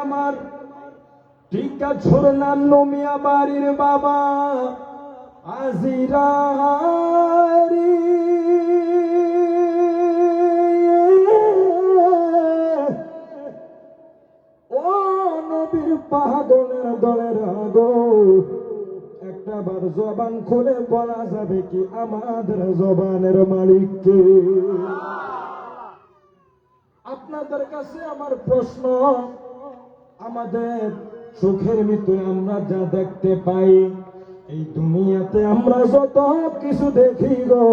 আমার টিকা ছোড়নার নমিয়া বাড়ির বাবা আজিরারি ও নবীর পাগলের দলের আগো একটাবার জবান খুলে বলা যাবে কি আমাদের জবানের মালিককে? আপনাদের কাছে আমার প্রশ্ন, আমাদের চোখের ভিতরে আমরা যা দেখতে পাই, এই দুনিয়াতে আমরা যত কিছু দেখি গো,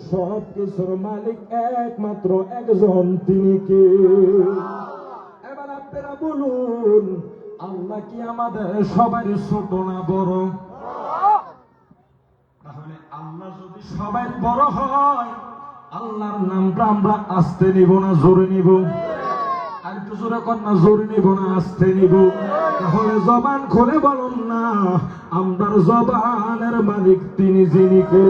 সব কিছুর মালিক একমাত্র একজন, তিনি কে? এবার আপনারা বলুন, আল্লাহ কি আমাদের সবাই ছোট না বড়? তাহলে আল্লাহ যদি সবাই বড় হয়, আল্লাহর নামটা আমরা আস্তে নিব না জোরে নিব? আর একটু জোরে কর না, জোরে নিব না আস্তে নিব? তাহলে জবান খুলে বলুন না, আমরার জবানের মালিক তিনি যিনি কে?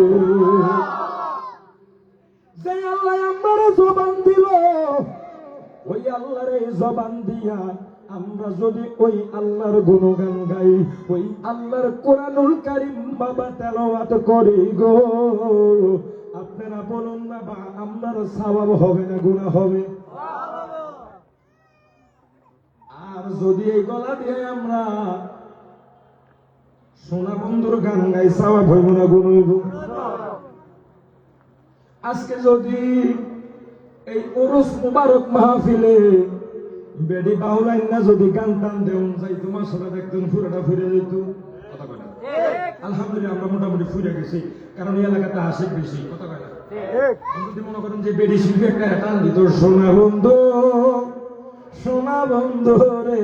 যে আল্লাহ আমার জবান দিল, ওই আল্লাহর এই জবান দিয়া আমরা যদি ওই আল্লাহর গুণগান গাই, ওই আল্লাহর কোরআনুল কারীম বাবা তেলাওয়াত করি গো, আপনারা বলুন বাবা, আমরার সওয়াব হবে না গুনাহ হবে? আর যদি এই গলা দিয়ে আমরা সোনা বন্ধুর গান গাই, সওয়াব হইব না গুনাহ হইব? আজকে যদি এই উরুস মুবারক মাহফিলে বেডি বাউলাইন না যদি গান টান দেন যাই, তোমার সাথে দেখতেন পুরোটা ফিরে যেত। কথা কয় না? আলহামদুলিল্লাহ আমরা মোটামুটি ফিরে গেছি, কারণ এই এলাকাতে আশিক বেশি। কথা কয় না? যদি মনে করেন যে বেডি শিল্পী একটা টান দিত, সোনা বন্ধু সোনা বন্ধু রে,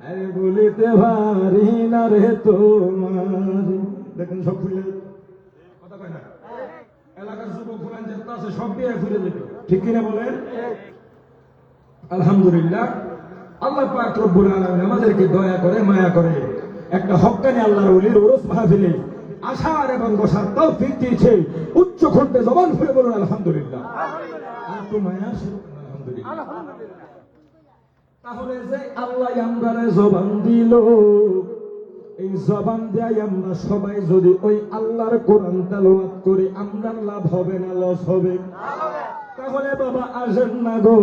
আরে বলিতে পারি না রে তোমার, দেখেন সব ফিরে। কথা কয় না? এলাকার যুবক ফুলান যেটা আছে সব দিয়ে ফিরে যেত, ঠিক কিনা বলেন? আলহামদুলিল্লাহ, আল্লাহ পাক রব্বুল আলামিন আমাদেরকে দয়া করে মায়া করে একটা হক্কানি আল্লাহর ওলির উরুস মাহফিলে আসার এবং বসার তৌফিক দিয়েছে। উচ্চ কণ্ঠে জবান খুলে বলুন আলহামদুলিল্লাহ। আর তো মায়া আছে, আলহামদুলিল্লাহ। তাহলে যে আল্লাহ আমরারে জবান দিল, এই জবান দিয়ে আমরা সবাই যদি ওই আল্লাহর কোরআন তেলাওয়াত করি, আমরা লাভ হবে না লস হবে? তাহলে বাবা আসেন না গো,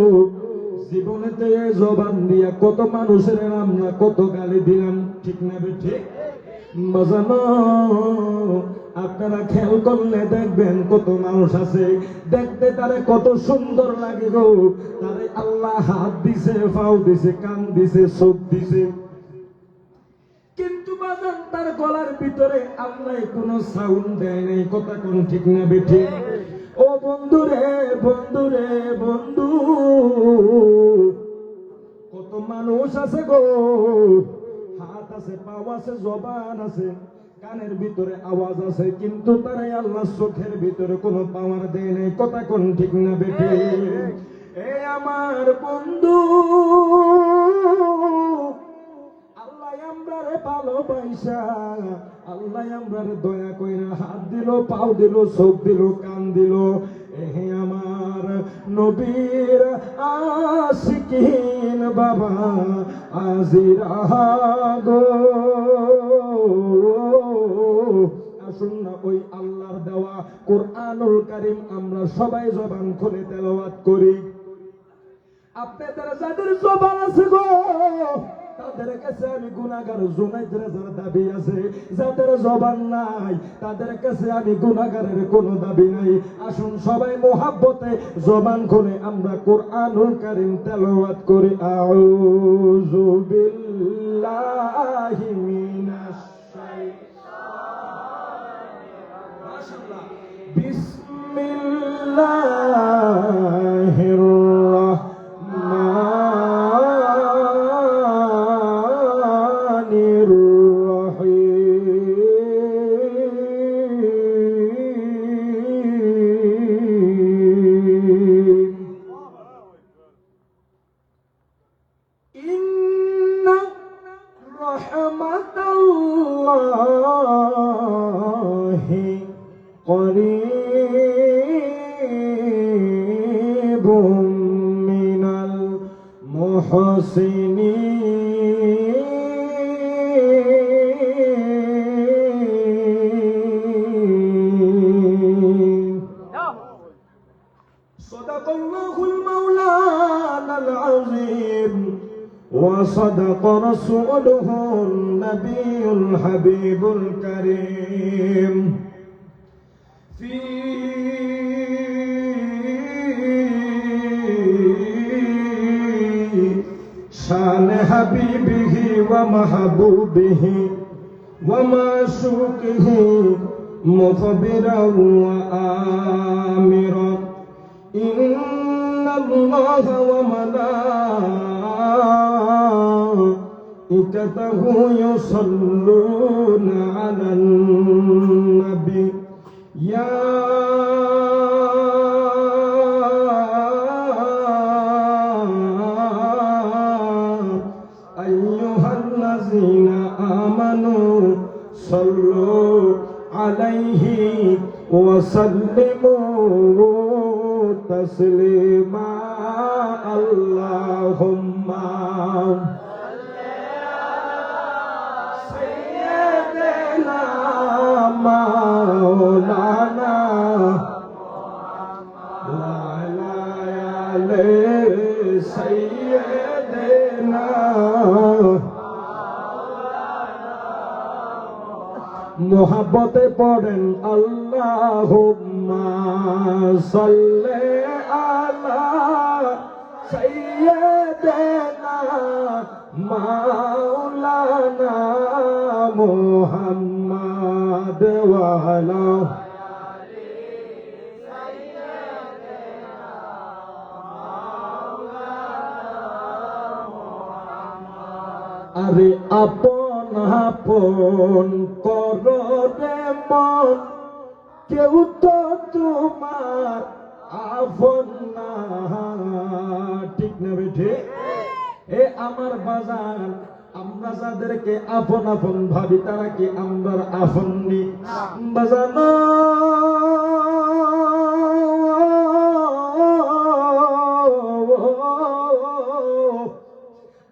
জীবনেতে জবান দিয়া কত মানুষের আমরা কত গালি দিলাম, ঠিক না ঠিক? বাজানো, আপনারা খেয়াল করলে দেখবেন কত মানুষ আছে দেখতে তারে কত সুন্দর লাগে গো, তারে আল্লাহ হাত দিছে, পাও দিছে, কান দিছে, চোখ দিছে, কিন্তু বাজান তার গলার ভিতরে আল্লাহ কোনো সাউন্ড দেয় নাই। কথা কোন ঠিক না বেঠি? ও বন্ধু রে বন্ধু রে বন্ধু, কত মানুষ আছে গো, হাত আছে, পাও আছে, জবান আছে, কানের ভিতরে আওয়াজ আছে, কিন্তু তারাই আল্লাহ চোখের ভিতরে কোনো পাওয়ার দেয় নাই। কথা কোন ঠিক না বেঠি? এ আমার বন্ধু, আল্লাহ আমরারে ভালোবাসা, আল্লাহ আমরারে দয়া কইরা হাত দিল, পাও দিল, চোখ দিল, কান দিল। এহে আমার নবীর আশিকিন বাবা আজিরা গো, আসুন না ওই আল্লাহর দেওয়া কোরআনুল কারীম আমরা সবাই জবান খুলে তেলাওয়াত করি। আপনাদের যাদের জবান আছে গো, তাদের কাছে আমি গুনাহগার, জুনাইদের যারা দাবি আছে, যাদের জবান নাই তাদের কাছে আমি গুনাহগারের কোনো দাবি নাই। আসুন সবাই মোহাব্বতে জবান খুলে আমরা কোরআনুল কারীম তেলাওয়াত করি। আউযু বিল্লাহি মিনাশ শাইতানির মাশাআল্লাহ, বিসমিল্লাহির قريب من المحسنين صدق الله المولانا العظيم وصدق رسوله النبي الحبيب الكريم في شان حبيبه ومحبوبه ومعشوقه مخبرا وآمرا إن الله وملائكته يصلون على النبي يا أيها الذين آمنوا صلوا عليه وسلموا تسليما اللهم سيدنا مولانا وعلى آل سيدنا মোহাব্বতে পড়েন আল্লাহুম্মা সাল্লি আলা সাইয়্যিদিনা মাওলানা মুহাম্মাদ ওয়া আলা আরে আপন আপন করো রে মন কেউ তো তোমার আপন না ঠিক না বেঠে এ আমার বাজার আমরা যাদেরকে আপন আপন ভাবি তারা কি আমরা আপন নি বাজানো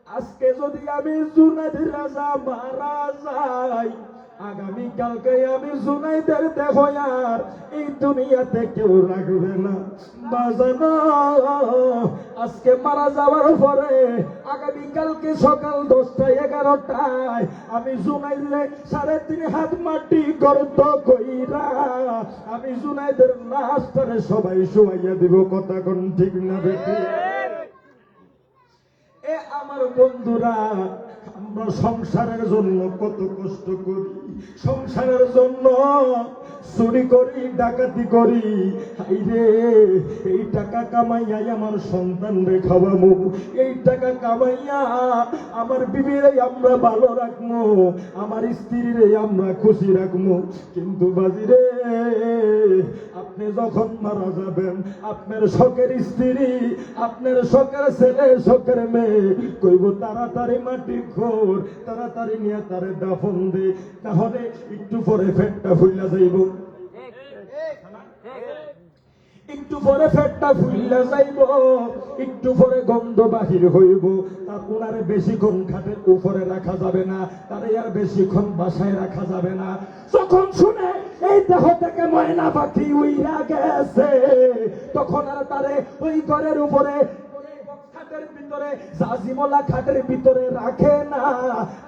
আজকে যদি আমি জুনাইদ রাজা মারা যাই আগামীকালকে আমি জুনাইদের দেহ আর এই দুনিয়াতে কেউ রাখবে না বাজানো আজকে মারা যাওয়ার পরে আগামীকালকে সকাল 10টা 11টায় আমি জুনাইদে 3.5 হাত মাটি গর্ত কইরা আমি জুনাইদের লাশটারে সবাই শুয়াইয়া দিব কথা কোন ঠিক না বেটি এ আমার বন্ধুরা আমরা সংসারের জন্য কত কষ্ট করি সংসারের জন্য চুরি করি ডাকাতি করি হাইরে এই টাকা কামাইয়া আমার সন্তানরে খাওয়ামু এই টাকা কামাইয়া আমার বিবিরে আমরা ভালো রাখবো আমার স্ত্রীরে আমরা খুশি রাখবো কিন্তু বাজিরে আপনি যখন মারা যাবেন আপনার শখের স্ত্রী আপনার শখের ছেলে শখের মেয়ে কইব তাড়াতাড়ি মাটি খোর তাড়াতাড়ি নিয়ে তারে দাফন দে তাহলে একটু পরে পেটটা ফুইলা যাইব একটু পরে পেটটা ফুইলা যাইব একটু পরে গন্ধ বাহির হইব তার ওনারে বেশিক্ষণ খাটের উপরে রাখা যাবে না তারে আর বেশিক্ষণ বাসায় রাখা যাবে না যখন শুনে এই দেহ থেকে ময়না পাখি উইরা গেছে তখন আর তারে ওই ঘরের উপরে খাটের ভিতরে জাজিমলা খাটের ভিতরে রাখে না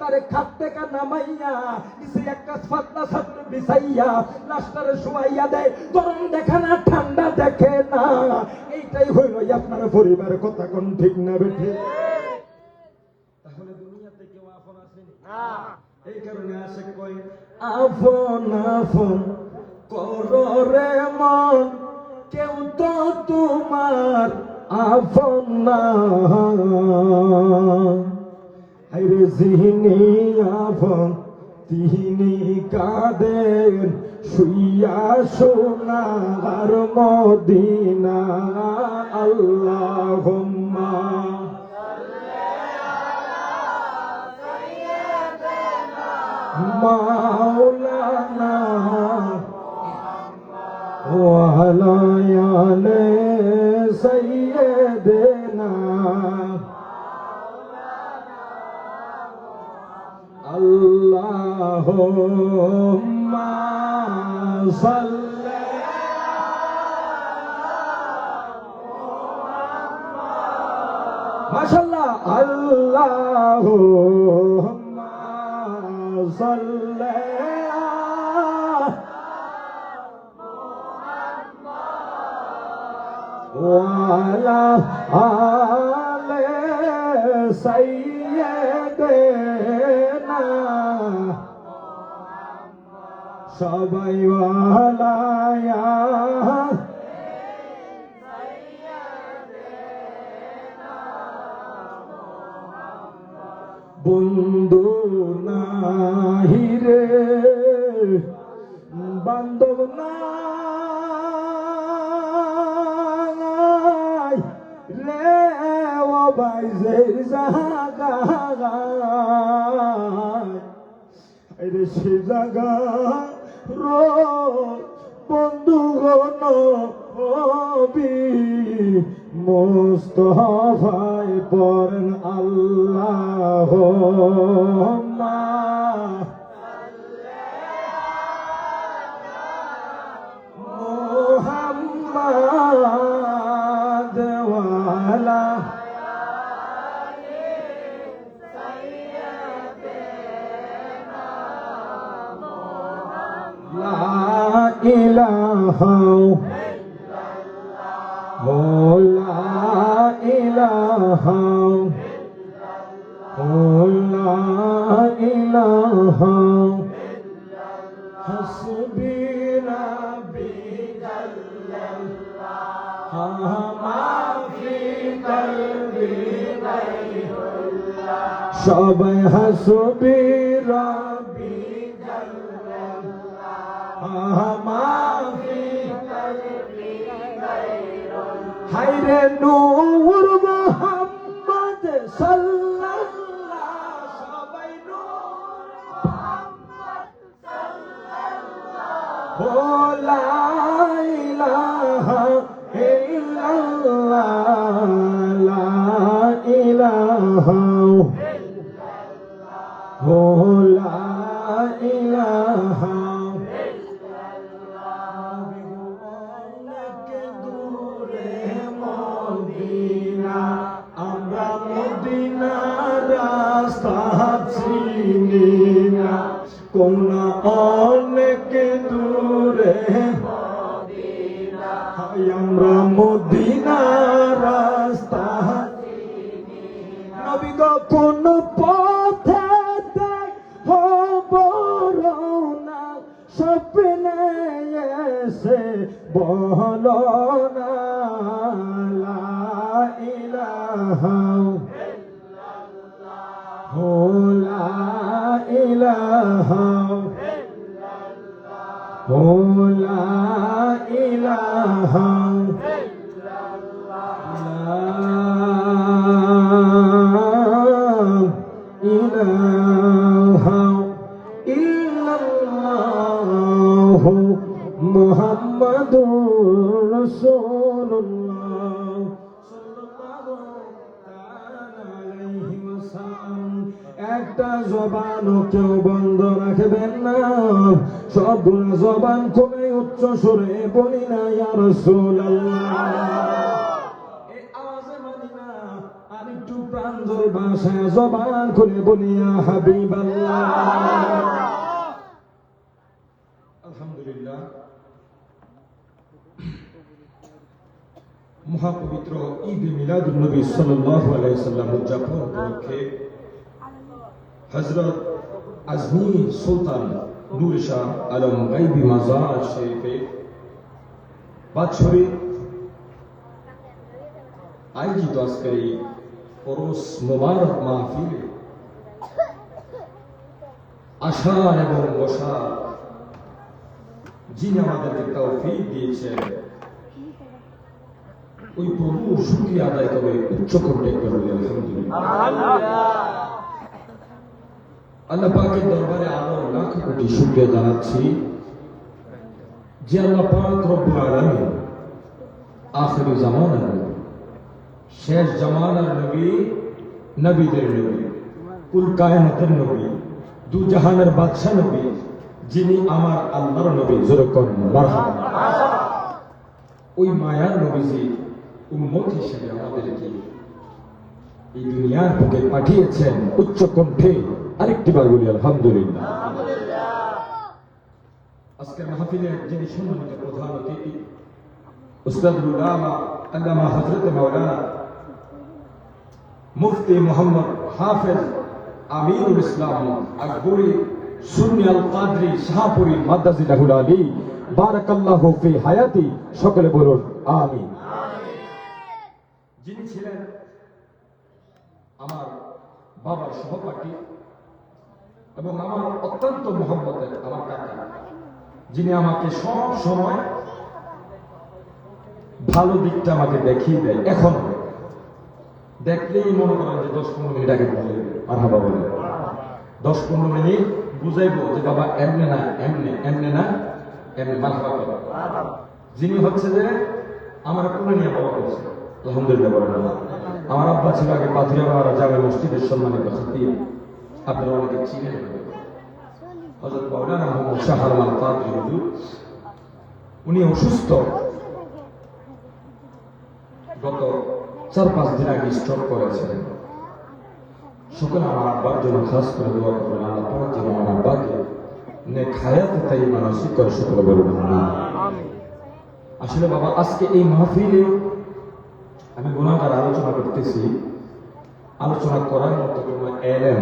তারে খাট থেকে নামাইয়া নিচে একটা পাতলা ছাত্র বিছাইয়া লাস্টারে শুয়াইয়া দেয় গরম দেখে না ঠান্ডা দেখে না এইটাই হইল আপনার পরিবারের কথা কোন ঠিক না বেঠে তাহলে দুনিয়াতে কেউ আপন আছে না এই কারণে আসে কই আপন আপন করো রে মন কেউ তো তোমার আপন না আরে যিনি আপন তিনি কাঁদেন শুইয়া সোনার মদিনা আল্লাহুম্মা মাওলানা ওয়া আলা আলি সাইয়্যিদিনা আল্লাহুম্মা সাল্লি মাশাআল্লাহ আল্লাহুম্মা সাল্লি ওয়ালা আলে সাইয়্যিদিনা সবাই ওয়ালা ইয়া বন্ধু নাহি রে বান্ধব নাই রে ও ভাই যে জাগায় রে সে জাগা বন্ধু গণ হবি মুস্তাফায় পড়েন আল্লাহুম্মা মুহাম্মাদ ওয়ালা লা ইলাহা لا إله لا إله حسبي ربي جل الله ما في قلبي غير الله সবাই হাসবি রব্বি জাল্লাল্লাহ মা ফি কলবি গায়রুল্লাহ হায়রে নূর মুহাম্মদ সাল্লাল্লাহ সবাই নূর মুহাম্মদ সাল্লাল্লাহ ও লা ইলাহা ইল্লাল্লাহ লা ইলাহা ও লা ইলাহা কোন অনেক দূরে আমরা মদিনার রাস্তা নবী গো কোন পথে হব রওনা স্বপ্নে এসে বলো না লা ইলাহা ও লা ইলাহা ও লা ইলাহা লা ইলাহা ইল্লাল্লাহ মুহাম্মাদুর রাসূলুল্লাহ একটা জবানও কেউ বন্ধ রাখবেন না সবগুলো জবান খুবই উচ্চ সুরে বলি না ইয়া রাসূলুল্লাহ এই আওয়াজে মানি না আর একটু প্রাঞ্জল ভাষায় জবান খুলে বলি ইয়া হাবিবাল্লাহ আলহামদুলিল্লাহ মহাপবিত্র ঈদ মিলাদুন নবী সাল্লাল্লাহু আলাইহি ওয়াসাল্লাম উদযাপন উপলক্ষে হযরত আজমির সুলতান নূর শাহ আলম গাইবী মাজার শরীফে বাৎসরিক আয়োজিত আজকের এই ওরস মোবারক মাহফিলে আসার এবং বসার যিনি আমাদেরকে তৌফিক দিয়েছেন ওই প্রভুর শুকরিয়া আদায় করে উচ্চ কণ্ঠে বলি আলহামদুলিল্লাহ। আল্লাহ পাকের দরবারে আরো লাখ কোটি শুকরিয়া জানাচ্ছি যে আল্লাহ পাক রব্বুল আলামিন আখিরি জামানার নবী, শেষ জামানার নবী, নবীদের নবী, কুল কায়নাতের নবী, দু জাহানের বাদশা নবী, যিনি আমার আল্লাহর নবী, যেরকম মারহাবা। ওই মায়ার নবীজি উম্মত হিসেবে আমাদেরকে এই দুনিয়ার বুকে পাঠিয়েছেন উচ্চ কণ্ঠে। আরেকটি বার বলি আলহামদুলিল্লাহ। আজকের মাহফিলে যিনি সম্মানিত প্রধান অতিথি উস্তাদুল উলামা আল্লামা হযরত মাওলানা মুফতি মোহাম্মদ হাফেজ আমিনুল ইসলাম আকবরী সুন্নি আল কাদরি শাহপুরী মাদ্রাজিলাহুল আলী বারাকাল্লাহু ফি হায়াতি, সকলে বলুন আমিন। যিনি ছিলেন আমার বাবার সহপাঠী এবং আমার অত্যন্ত মহব্বতের আমার কাকা, যিনি আমাকে সব সময় ভালো দিকটা আমাকে দেখিয়ে দেয়। এখন দেখলেই মনে করেন যে 10-15 মিনিট আগে বুঝে মারহাবা বলে 10-15 মিনিট বুঝাইবো যে বাবা এমনে না, এমনে এমনে না, এমনি মারহাবা করে। যিনি হচ্ছে যে আমার কোলে নিয়ে বড় করেছে, আলহামদুলিল্লাহ বলেন। আমার আব্বা ছিল আগে পাথুরিয়া জামে মসজিদের সম্মানিত খতিব, আপনারা অনেকে চিনেন, হযরত মাওলানা মুহাম্মদ শাহ আলম কাদরি হুজুর। উনি অসুস্থ, গত 4-5 দিন আগে স্ট্রোক করেছেন। সকলে আমার আব্বার জন্য খাস করে দোয়া করবেন, আল্লাহ পাক যেন আমার আব্বাকে নেক হায়াতে তাইয়্যিবা নসিব করে, সকলে বলুন আমিন। আসলে বাবা, আজকে এই মাহফিলে আমি গুনাহগার আলোচনা করতেছি, আলোচনা করার মতো কোনো এলেম,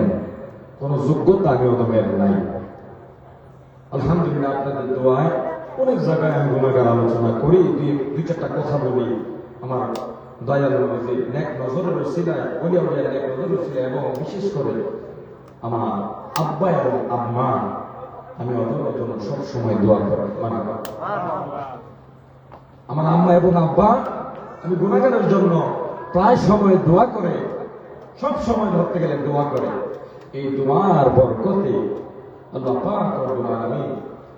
কোনো যোগ্যতা আমি ওদের নাই। আলহামদুলিল্লাহ আপনাদের দোয়ায় অনেক জায়গায় আমি গুনাহগার আলোচনা করি, 2-4টা কথা বলি। আমার দয়ালু নবী নেক নজরের উসিলায়, ওলিয়া উলিয়ার নেক নজরের উসিলায়, এবং বিশেষ করে আমার আব্বা এবং আম্মা, আমি ওদের জন্য সব সময় দোয়া করি। আমার আম্মা এবং আব্বা আমি গুনাহগারের জন্য প্রায় সময় দোয়া করে, সব সময় ধরতে গেলে দোয়া করে। এই দোয়ার বরকতে আল্লাহ পাক রব্বুল আলামিন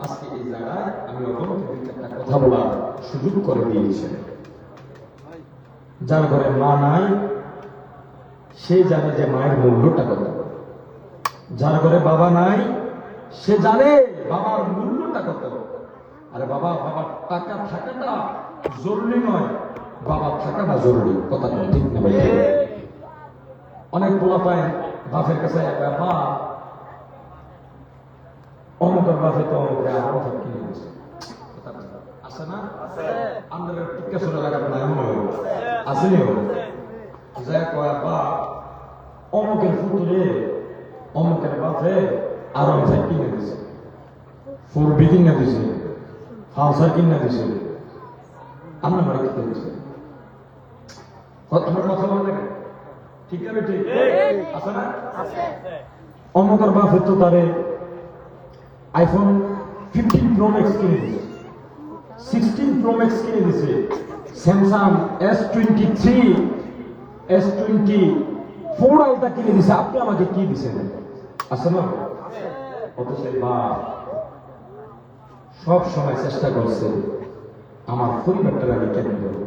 আজকে এই জায়গায় আমি ওদেরকে 2-4টা কথা বলার সুযোগ করে দিয়েছেন। যার ঘরে মা নাই সে জানে যে মায়ের মূল্যটা কত, যার ঘরে বাবা নাই সে জানে বাবার মূল্যটা কত। আরে বাবার টাকা থাকাটা জরুরি নয়, বাবা থাকাটা জরুরি। কথাটা ঠিক না ভাই? অনেক পোলা পায় বাপের কাছে, বাবা অমুকের বাপে তো অমুকে আরো কিনে দিচ্ছে, আছে না? আমাদের টিকা শোনা লাগাবে না, এমন আসেনি যাই কয় বা অমুকের ফুতুরে অমুকের বাপে আরো কিনে দিছে, 4B কিনে দিছে, হাউসার কিনে দিছে, আমরা মনে করতে দিচ্ছে। আমার কথা বলে ঠিক আছে, ঠিক আছে না? অমুকের বাপে তো তারে আইফোন 15 প্রো ম্যাক্স কিনে দিছে, 16 প্রো ম্যাক্স কিনে দিছে, স্যামসাং S23 S24 আলটা কিনে দিছে। আপনি আমাকে কি দিছেন? আছে না? অথচ বাপ সব সময় চেষ্টা করছে আমার পরিবারটা আমি কেন দেবো,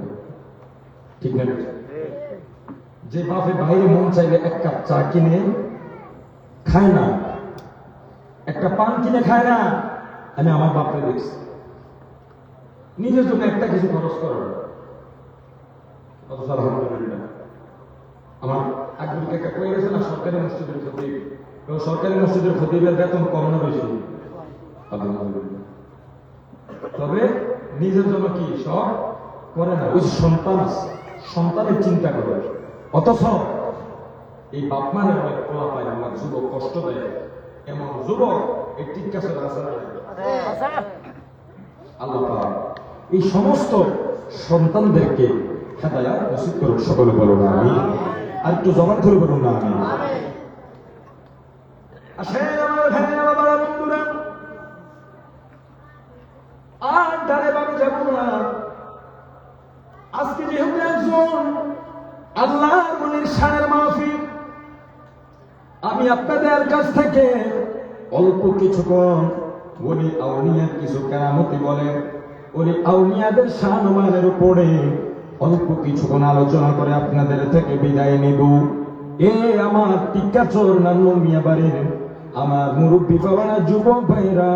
ঠিক না? যে বাপে বাইরে মন চাইলে 1 কাপ চা কিনে খায় না, একটা পান কিনে খায় না, আমি আমার বাপরে দেখছি নিজের জন্য একটা কিছু খরচ করে। আলহামদুলিল্লাহ আমার আকবরকে একটা কয়ে গেছে না, সরকারি মসজিদের খতিব, সরকারি মসজিদের খতিবের বেতন কম না বেশি? আলহামদুলিল্লাহ। তবে নিজের জন্য কি সব করে না, ওই সন্তানের চিন্তা করে। অথচ এই বাপ মায়ের অনেক পোলা পায়, আমার যুবক কষ্ট দেয়, এমন যুবক এই টিকা ছিল আল্লাহ পাক এই সমস্ত সন্তানদেরকে হেদায়েত নসিব করুন, সকলে বলুন আমিন। আর একটু জবান করে বলুন না আমিন। আসেন আমার ভাইরা বাবারা বন্ধুরা, আর ডানে বামে যাব না। আজকে যেহেতু একজন আল্লাহর ওলির শানের মাহফিল, আমি আপনাদের কাছ থেকে অল্প কিছুক্ষণ ওলি আউলিয়ার কিছু কেরামতি বলে ওলি আউলিয়াদের শানমানের উপরে অল্প কিছুক্ষণ আলোচনা করে আপনাদের থেকে বিদায় নেব। এ আমার টিকাচর নানুমিয়া বাড়ির আমার মুরব্বী বাবারা, যুবক ভাইরা,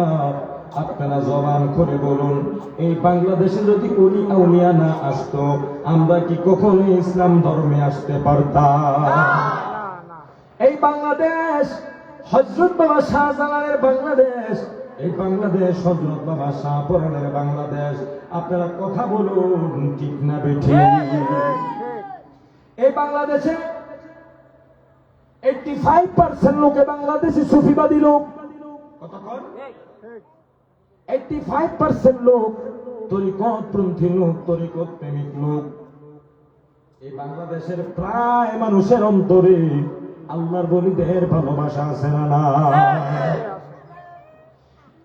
আপনারা জবান করে বলুন, এই বাংলাদেশে যদি ওলি আউলিয়া না আসতো, আমরা কি কখনো ইসলাম ধর্মে আসতে পারতাম? এই বাংলাদেশ হযরত বাবা শাহজালালের বাংলাদেশ, এই বাংলাদেশ হযরত বাবা শাহপরানের বাংলাদেশ। আপনারা কথা বলুন, ঠিক না বেঠিক? এই বাংলাদেশে 85% লোকে বাংলাদেশে সুফিবাদী লোক। কতক্ষণ? 85% লোক তরিকতপন্থী লোক, তরিকত প্রেমিক লোক। এই বাংলাদেশের প্রায় মানুষের অন্তরে আল্লাহর বলিদের ভালোবাসা আছে না?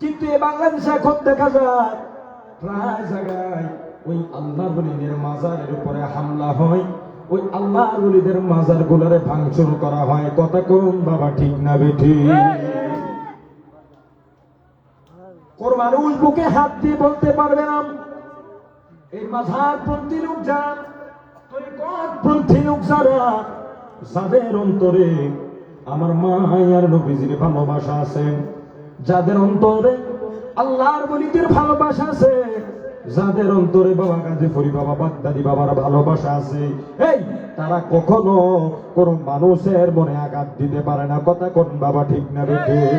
কিন্তু এই বাংলাদেশে এখন দেখা যায় প্রায় জায়গায় ওই আল্লাহর বলিদের মাজারের উপরে হামলা হয়, ওই আল্লাহর বলিদের মাজার গুলারে ভাঙচুর করা হয়। কথা কোন বাবা, ঠিক না বেঠিক? কোন মানুষ বুকে হাত দিয়ে বলতে পারবে না এই মাঝারপন্থী লোক যারা, তরিকতপন্থী লোক যারা, যাদের অন্তরে আমার মায়ার নবীজির ভালোবাসা আছে, যাদের অন্তরে আল্লাহর বলিদের ভালোবাসা আছে, যাদের অন্তরে বাবা গাজীপুরি বাবা বাগদাদি বাবার ভালোবাসা আছে, এই তারা কখনো কোন মানুষের মনে আঘাত দিতে পারে না। কথা কোন বাবা, ঠিক না বেঠিক?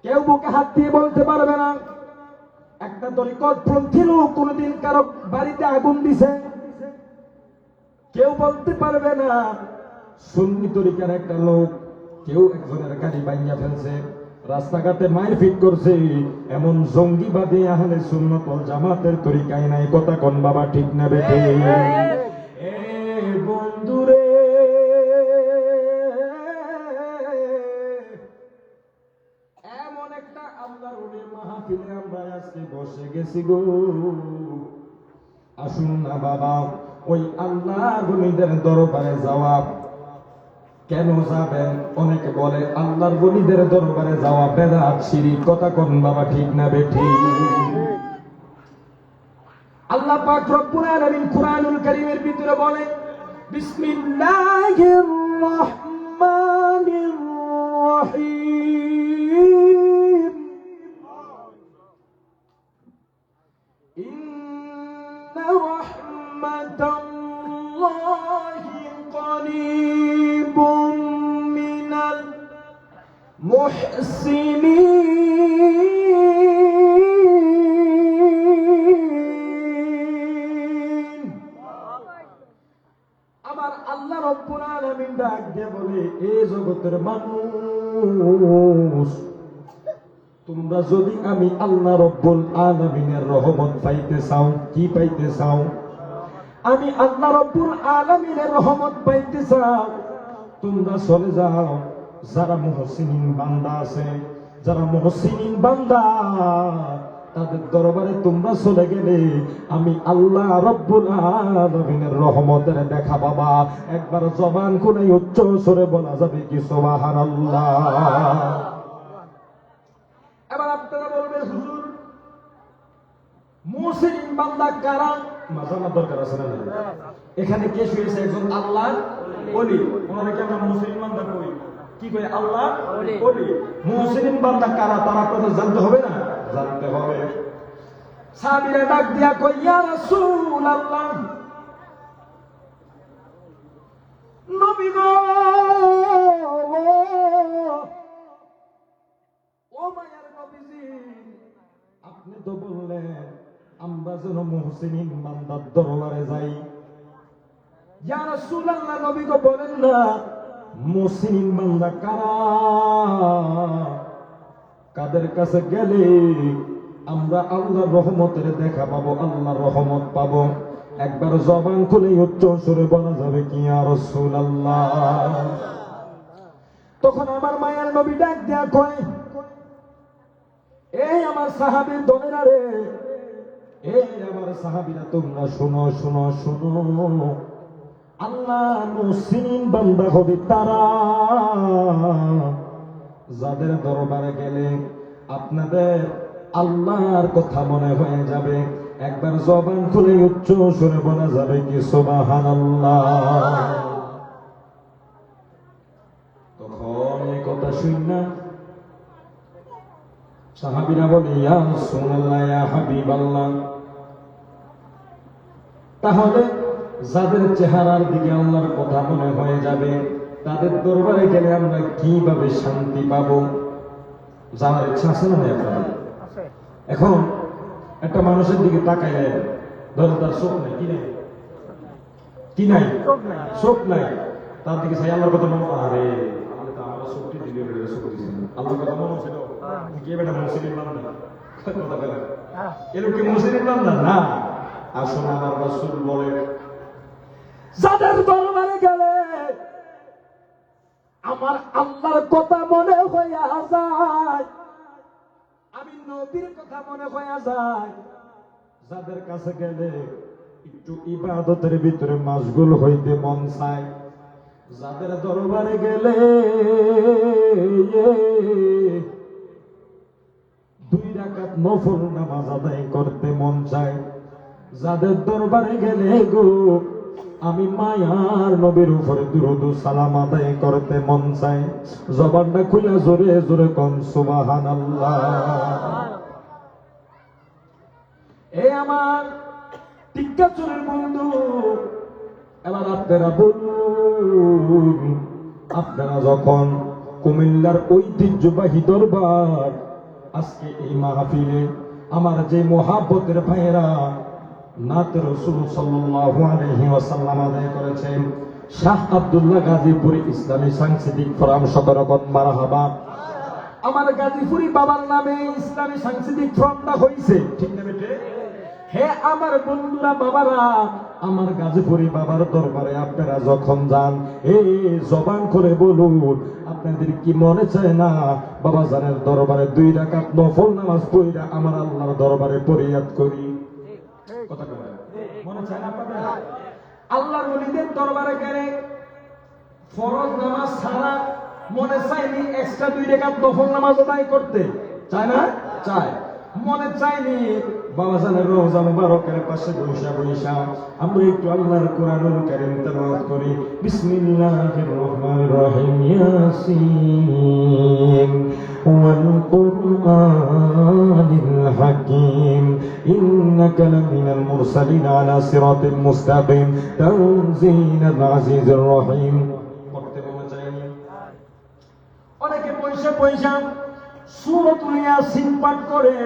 কেউ বুকে হাত দিয়ে বলতে পারবে না একটা তরিকতপন্থী লোক কোনদিন কারো বাড়িতে আগুন দিছে। কেউ বলতে পারবে না সুন্নি তরিকার একটা লোক কেউ একজনের গাড়ি ভাঙিয়া ফেলছে, রাস্তাঘাটে মাইর ফিট করছে, এমন জঙ্গিবাদী আহলে সুন্নাত ওয়াল জামাতের তরিকায় নাই। কথা কোন বাবা, ঠিক না বেঠিক? এ বন্ধুরে, এমন একটা আল্লাহর ওলির মাহফিলে আমরা আজকে বসে গেছি গো। আসুন না বাবা, ওই আল্লাহর ওলিদের দরবারে যাওয়া। কেন যাবেন? অনেকে বলে আল্লাহর ওলিদের দরবারে যাওয়া বেদাত, শিরক। কথা কোন বাবা, ঠিক না বেঠিক? আল্লাহ পাক রব্বুল আলামিন কুরআনুল কারীমের ভিতরে বলে, বিসমিল্লাহির রহমানির রহিম, ইন্না রাহমাতাল্লাহি করিবুম মিনাল মুহসিনিন। আবার আল্লাহ রব্বুল আলামিন ডাক দিয়ে বলে, এই জগতের মানুষ, তোমরা যদি আমি আল্লাহ রব্বুল আলামিনের রহমত পাইতে চাও, কি পাইতে চাও? আমি আল্লাহ রব্বুল আলামিনের রহমত পাইতে চাও, তোমরা চলে যাও যারা মুহসিনিন বান্দা আছে, যারা মুহসিনিন বান্দা, তাদের দরবারে তোমরা চলে গেলে আমি আল্লাহ রব্বুল আলামিনের রহমতের দেখা পাবা। একবার জবান খুলে উচ্চ স্বরে বলা যাবে কি সুবহানাল্লাহ? এবার আপনারা বলবেন, হুজুর মুহসিনিন বান্দা কারা? মাজানার দরকার আছে না? এখানে কে শুয়েছে? একজন আল্লাহ ওলি। ওনাকে আমরা মুহসিনিন বান্দা কই, কি কই? আল্লাহ ওলি। মুহসিনিন বান্দা কারা তারা আপনাদের জানতে হবে না? জানতে হবে। সাহাবীরা ডাক দিয়া কই, ইয়া রাসূলুল্লাহ, নবী গো, ও মায়ার নবীজি, আপনি তো বললেন আমরা যেন মুহসিনিন বান্দার দরবারে যাই। ইয়া রাসূলুল্লাহ, নবী গো বলেন না মুহসিনিন বান্দা কারা? কাদের কাছে গেলে আমরা আল্লাহর রহমতের দেখা পাবো, আল্লাহর রহমত পাবো? একবার জবান খুলে উচ্চ সুরে বলা যাবে কি ইয়া রাসূলুল্লাহ? তখন আমার মায়ার নবী ডাক দেয়া কয়, এই আমার সাহাবী দলেরা রে, এই আমার সাহাবীরা, তোমরা শোনো শোনো শোনো, আল্লাহ মুহসিনিন বান্দা হবে তারা যাদের দরবারে গেলে আপনাদের আল্লাহর কথা মনে হয়ে যাবে। একবার জবান খুলে উচ্চ সুরে বলা যাবে কি সুবহানাল্লাহ? তখন সাহাবীরা বলে ইয়া রাসূলুল্লাহ, ইয়া হাবিবাল্লাহ, তাহলে যাদের চেহারার দিকে আল্লাহর কথা মনে হয়ে যাবে তাদের দরবারে গেলে আমরা কিভাবে শান্তি পাবো? যাওয়ার ইচ্ছা আছে না আপনাদের? এখন একটা মানুষের দিকে তাকাইলে ধরেন তার চোখ নাই, কি নাই, কি নাই, চোখ নাই, তার দিকে চাই আল্লাহর কথা মনে, আরে আমার চোখটি দিলে চোখ দিচ্ছেন, আল্লাহর কথা মনে ছিল কে বেটা মুসলিম বান্দা, কথা বলে এরকম কি মুসলিম বান্দা না? আসলে আমার রাসূল বলে যাদের দরবারে গেলে আমার আল্লাহর কথা মনে হইয়া যায়, আমি নবীর কথা মনে হইয়া যায়, যাদের কাছে গেলে একটু ইবাদতের ভিতরে মশগুল হইতে মন চায়, যাদের দরবারে গেলে 2 রাকাত নফল নামাজ আদায় করতে মন চায়, যাদের দরবারে গেলে গো আমি মায়ার নবীর উপরে দুরূদ সালাম আদায় করতে মন চায়, জবানটা খুলে জোরে জোরে কোন সুবহানাল্লাহ। এ আমার টিক্কা চুরের বন্ধু, এবার আপনারা বলুন, আপনারা যখন কুমিল্লার ঐতিহ্যবাহী দরবার আজকে এই মাহফিলে আমার যে মুহাব্বতের ভাইয়েরা নাত রাসূল সাল্লাল্লাহু আলাইহি ওয়াসাল্লাম আদায় করেছেন, শাহ আব্দুল্লাহ গাজীপুরি ইসলামী সাংস্কৃতিক ফোরাম সদরগণ মারহাবা। আমার গাজীপুরি বাবার নামে ইসলামী সাংস্কৃতিক ফোরামটা হইছে, ঠিক না বেটে? হে আমার বন্ধুরা, বাবারা, আমার গাজীপুরি বাবার দরবারে আপনারা যখন যান, এই জবান করে বলুন, আপনাদের কি মনে চায় না বাবা জানের দরবারে 2 রাকাত নফল নামাজ পড়া আমার আল্লাহর দরবারে ফরিয়াদ করি? কথা বলেন, মনে চায় না আপনাদের? আল্লাহর ওলিদের দরবারে গেলে ফরজ নামাজ ছাড়া মনে চায়নি এক্সট্রা 2 রাকাত নফল নামাজ আদায় করতে? চায় না? চায়। মনে চায়নি বাবা জানের রওজা মুবারকের পাশে বসা বসা আমরা একটু আল্লাহর কোরআনুল কারীম তেলাওয়াত করি? বিসমিল্লাহির রহমানির রহিম, ইয়াসিন ওয়াল কুরআনিল হাকীম ইন্নাকা লামিনাল মুরসালিন আলা সিরাতিল মুস্তাকিম তানজিলাল আজিজির রহিম। পড়তে মনে চায়নি? অনেকে পয়সা পয়সা সূরাতুল ইয়াসিন পাঠ করে,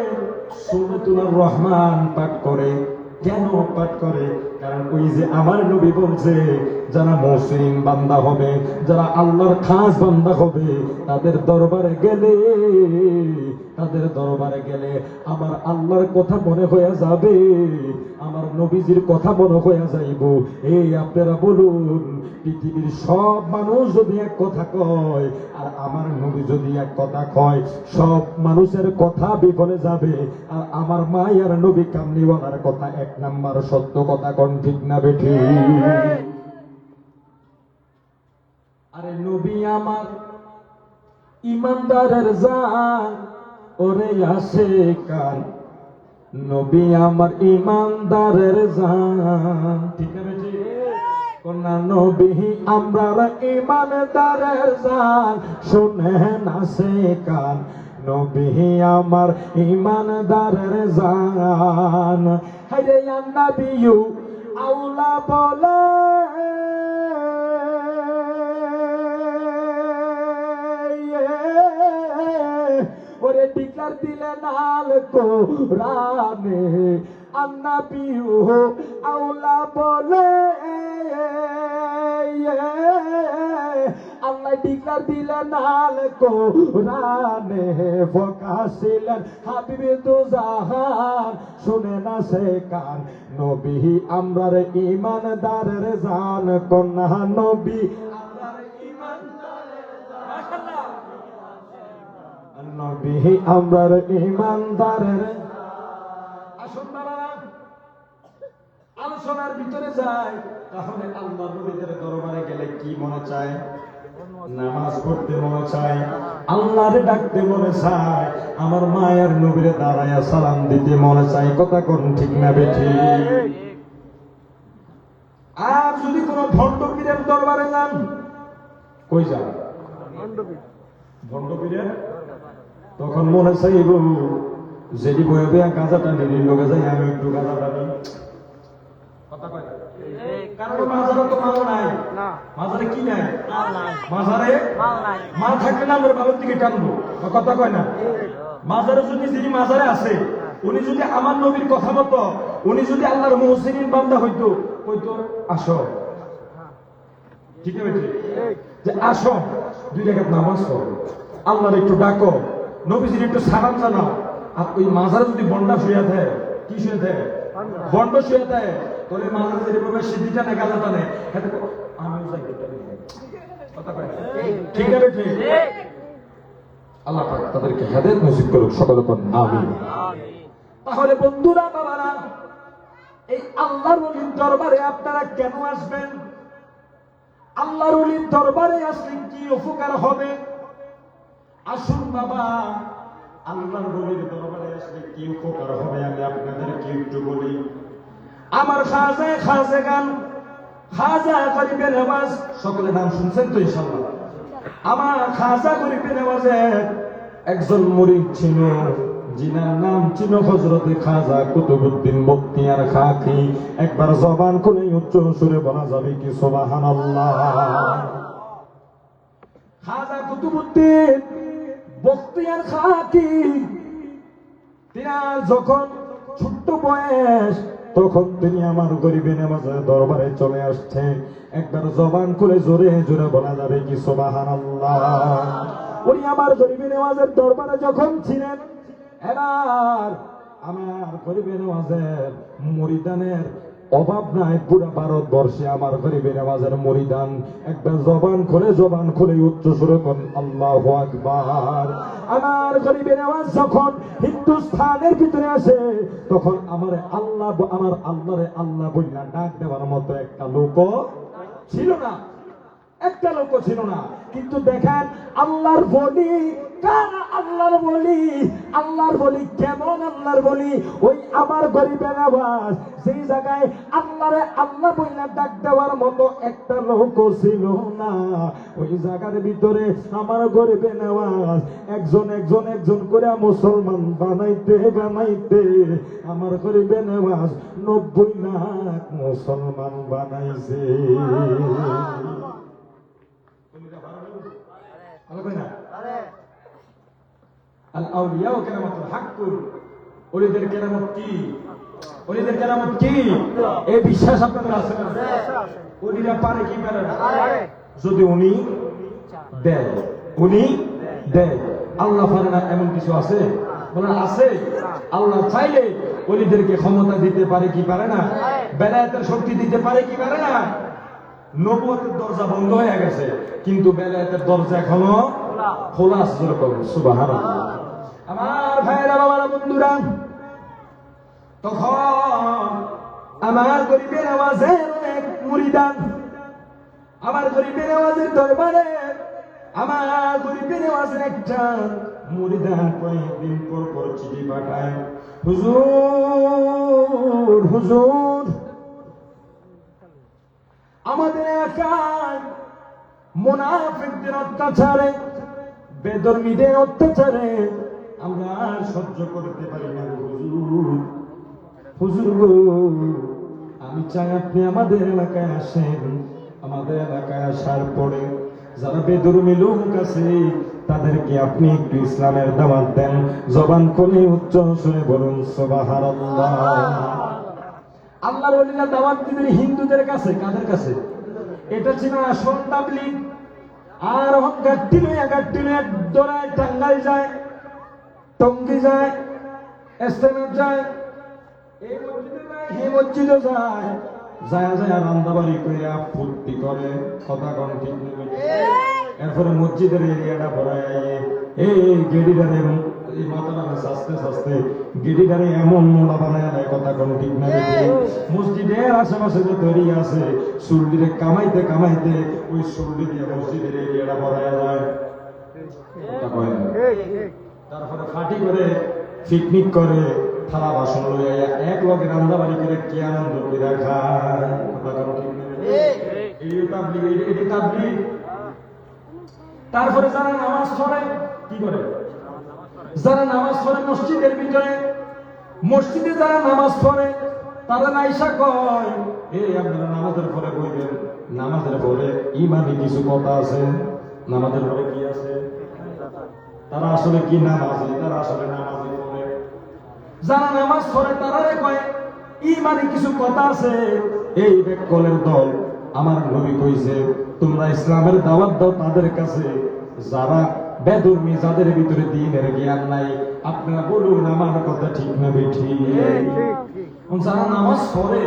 সূরাতুল রহমান পাঠ করে। কেন পাঠ করে? কারণ ওই যে আমার নবী বলছে, যারা মুসলিম বান্দা হবে, যারা আল্লাহর খাস বান্দা হবে, তাদের দরবারে গেলে আমার আল্লাহর কথা মনে হয়ে যাবে, আমার নবীজির কথা মনে হয়ে যাইব। এই আপনারা বলুন, পৃথিবীর সব মানুষ যদি এক কথা কয় আর আমার নবী যদি এক কথা কয়, সব মানুষের কথা বিফলে যাবে, আর আমার মায়ের নবী কামলিওয়ালার কথা 1 নাম্বার সত্য কথা। কোন ঠিক না বেঠি? আরে নবী আমার ইমানদারের জান, ওরে আসে কান, নবী আমার ইমানদারের জান, ঠিক না বেঠি? কোনা নবী আমরার ইমানদারের জান, শুনেন আসে কান, নবী আমার ইমানদারের জান। হায়রে ইয়া নবিয়্যু আওলা বলে, ওরে ডিক্লার দিলে নাল কোরআনে, আন্নাবিয়্যু আওলা বলে, আল্লাহ ডিক্লার দিলেন নাল কোরআনে, ফকাছিলেন হাবিবে দু জাহান, শুনে না সে কান, নবী আমরার ইমানদারের জান। কন্যা নবী আমরার ইমানদারের জান, নবী আমরার ইমানদারের। আসুন বাবারা, আলোচনার ভিতরে যাই। তাহলে আল্লাহ নবীদের দরবারে গেলে কি মনে চায়? নামাজ পড়তে মনে চায়, আল্লাহরে ডাকতে মনে চায়, আমার মায়ের নবীরে দাঁড়ায়া সালাম দিতে মনে চায়। কথা কোন ঠিক না বেঠি? আর যদি কোন ভণ্ডপীরের দরবারে যান, কই যান? ভণ্ডপীরের তখন মনে চাইব যেটি বয়ে বয়া গাঁজাটা নিয়ে লোকে যাই আমি একটু গাঁজাটা নিই। কথা কয় কারণ মাজারে তো মাল নাই, মাজারে কি নাই, মাজারে মাল থাকলে না আমরা বাবার দিকে টানবো। কথা কয় না, মাজারে যদি যিনি মাজারে আছে উনি যদি আমার নবীর কথা মতো, উনি যদি আল্লাহর মুহসিনিন বান্দা হইতো, হইতো আসো, ঠিক আছে, যে আসো 2 রাকাত নামাজ পড়ো, আল্লাহর একটু ডাকো, নবীজির একটু সালাম জানাও। আর ওই মাজারে যদি বন্ডা শুয়ে থাকে, কি শুয়ে থাকে, বন্ড শুয়ে থাকে, তাহলে মাজারে যদি প্রবেশ সিদ্ধিটা না গাজাটা নেই, আমিও যাই। কথা কয় ঠিক আছে, ঠিক। আল্লাহ পাক তাদেরকে হেদায়েত নসিব করুক, সকলে বলেন আমিন। তাহলে বন্ধুরা, বাবারা, এই আল্লাহর ওলির দরবারে আপনারা কেন আসবেন? আল্লাহর ওলির দরবারে আসলে কি উপকার হবে? আসুন বাবা, আল্লাহর ওলির দরবারে আসলে কি উপকার হবে আমি আপনাদেরকে একটু বলি। আমার খাজা গরিবের নওয়াজ, সকলে নাম শুনছেন তো ইনশাআল্লাহ। আমার খাজা গরিবের নওয়াজের একজন মুরিদ ছিল, जिनार नाम चिनो हजरत खाजा कुतुबुद्दीन बख्तियार खाकी। একবার জবান খুলে উচ্চ সুরে বলা যাবে কি সুবহানাল্লাহ। খাজা কুতুবুদ্দীন বখতিয়ার খাকি, তিনার যখন ছোট্ট বয়স তখন তিনি আমার গরিবে নামাজের দরবারে চলে আসছে। একবার জবান খুলে জোরে জোরে বলা যাবে কি সুবহানাল্লাহ। উনি আমার গরিবে নামাজের দরবারে যখন ছিলেন, এবার আমার গরিবে নামাজের মুরিদানের অভাব নাই পুরা ভারতবর্ষে। আমার গরিবে নামাজের মুরিদান একবার জবান খুলে উচ্চ সুরে কোন আল্লাহু আকবার। আমার গরিবে নামাজ যখন হিন্দুস্তানের ভিতরে আসে, তখন আমার আল্লাহরে আল্লাহ বইলা ডাক দেওয়ার মতো একটা লোক ছিল না, কিন্তু দেখেন আল্লাহর বলি কারা, আল্লাহর বলি কেমন আল্লাহর বলি। ওই আমার গরিবে নওয়াজ সেই জায়গায় আল্লাহরে আল্লাহ বইলা ডাক দেওয়ার মতো একটা লোক ছিল না। ওই জায়গার ভিতরে আমার গরিবে নওয়াজ একজন করে মুসলমান বানাইতে আমার গরিবে নওয়াজ 90 লাখ মুসলমান বানাইছে। এই বিশ্বাস আপনাদের আছে না? উনিরা পারে কি পারে না? যদি উনি দেয়, আল্লাহ পারে না এমন কিছু আছে? বলেন আছে। আল্লাহ চাইলে ওলিদেরকে ক্ষমতা দিতে পারে কি পারে না? বেলায়েতের শক্তি দিতে পারে কি পারে না? নবুয়তের দরজা বন্ধ হয়ে গেছে, কিন্তু বেলায়েতের দরজা এখনো খোলা আছে। সুবহানাল্লাহ। আমার ভাইরা, বাবারা, বন্ধুরা, তখন আমার গরিবে নওয়াজের অনেক মুরিদান আমার গরিবে নওয়াজের দরবারে, আমার গরিবে নওয়াজের একটা মুরিদান কয়েকদিন পর চিঠি পাঠায়, হুজুর আমাদের এলাকায় মুনাফিকদের অত্যাচারে, বেধর্মীদের অত্যাচারে আমরা আর সহ্য করতে পারি না। হুজুর আমি চাই আপনি আমাদের এলাকায় আসেন। আমাদের এলাকায় আসার পরে যারা বেধর্মী লোক আছে তাদেরকে আপনি একটু ইসলামের দাওয়াত দেন। জবান খুলে উচ্চ সুরে বলুন সুবহানাল্লাহ। আল্লাহর ওলিরা দাওয়াত দিবেন হিন্দুদের কাছে। কাদের কাছে? এটা ছিল আসল তাবলীগ। আর গাট্টি লইয়া দৌড়ায়, টাঙ্গাইল যায়, টঙ্গী যায়, এস্তেমার যায়, এই মসজিদে যায়, রান্দাবাড়ি কইরা ফুর্তি করে। কথা কোন ঠিক নেই। এরপরে মসজিদের এরিয়াটা ভরায় এই গেড়িটারে আস্তে গেড়িটারে এমন মোড়া বানায় দেয়। কথা কোন ঠিক না। মসজিদের আশেপাশে যে তৈরি আছে, সুল্লিরে কামাইতে ওই সুল্লি দিয়ে মসজিদের এরিয়াটা ভরায় যায়। তারপরে ফাটি করে পিকনিক করে, থালা বাসন লইয়া এক লগে রান্না বাড়ি করে কি আনন্দ করে খায়। তারপরে যারা নামাজ পড়ে কি করে? যারা নামাজ পড়ে মসজিদের ভিতরে, মসজিদে যারা নামাজ পড়ে তারা নাইসা কয়, এই আপনারা নামাজের পরে বলবেন, নামাজের পরে ইমানি কিছু কথা আছে। নামাজের পরে কি আছে? তারা আসলে কি নামাজি? তারা আসলে নামাজি পড়ে। যারা নামাজ পড়ে তারা কয় ইমানি কিছু কথা আছে। এই বেকলের দল, আমার নবী কইছে তোমরা ইসলামের দাওয়াত দাও তাদের কাছে যারা বেদুর্মী, যাদের ভিতরে দ্বীনের জ্ঞান নাই। আপনারা বলুন আমার কথা ঠিক না বেঠিক? যারা নামাজ পড়ে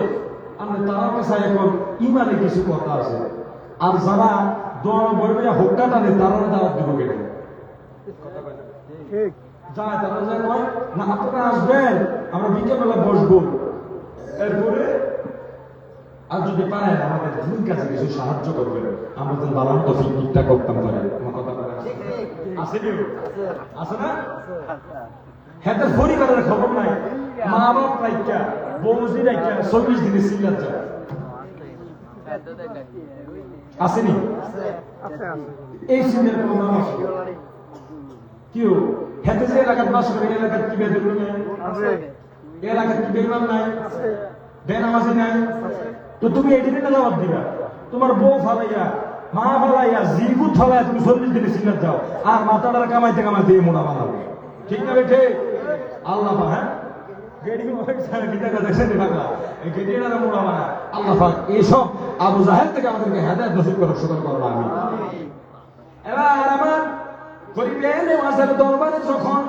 আমরা তার কাছে এখন ইমানে কিছু কথা আছে, আর যারা দোয়া বলবে হোক্কা টানে তারা দাওয়াত দিব কেটে যায়। তারা যায় কয় না আপনারা আসবেন, আমরা বিকেলবেলা বসবো, এরপরে আর যদি পারেন আমাদের দিন কাছে কিছু সাহায্য করবেন, আমরা যেন বালাম তো ঠিকঠাক করতাম পারে। আমার কথা আছে কি? আছে না? হ্যাঁ, পরিবারের খবর নাই, মা বাপ রাইকা, বৌজি রাইকা 24 দিনে সিল্লার যায়। আসেনি? এই সিনের কোন নাম আছে? কেউ হেতে যে এলাকার বাস করে, এলাকার কি বেদের নাই? এলাকার কি বেইমান নাই? বেনামাজি নাই? তো তুমি এই দিনে জবাব দিবা, তোমার বউ ফালাইয়া, মা ফালাইয়া, জিগুত ফালাইয়া তুমি 40 দিনে সিল্লার যাও, আর মাথাটার কামাইতে কামাইতে মোড়া বানাবো। ঠিক না বেঠে? আল্লাহ পা, হ্যাঁ এইসব আবু জাহেল থেকে আমাদেরকে হেদায়েত নসিব করে সতর্ক করবো। আমি এবার আমার গরিবের নেওয়াজের দরবারে যখন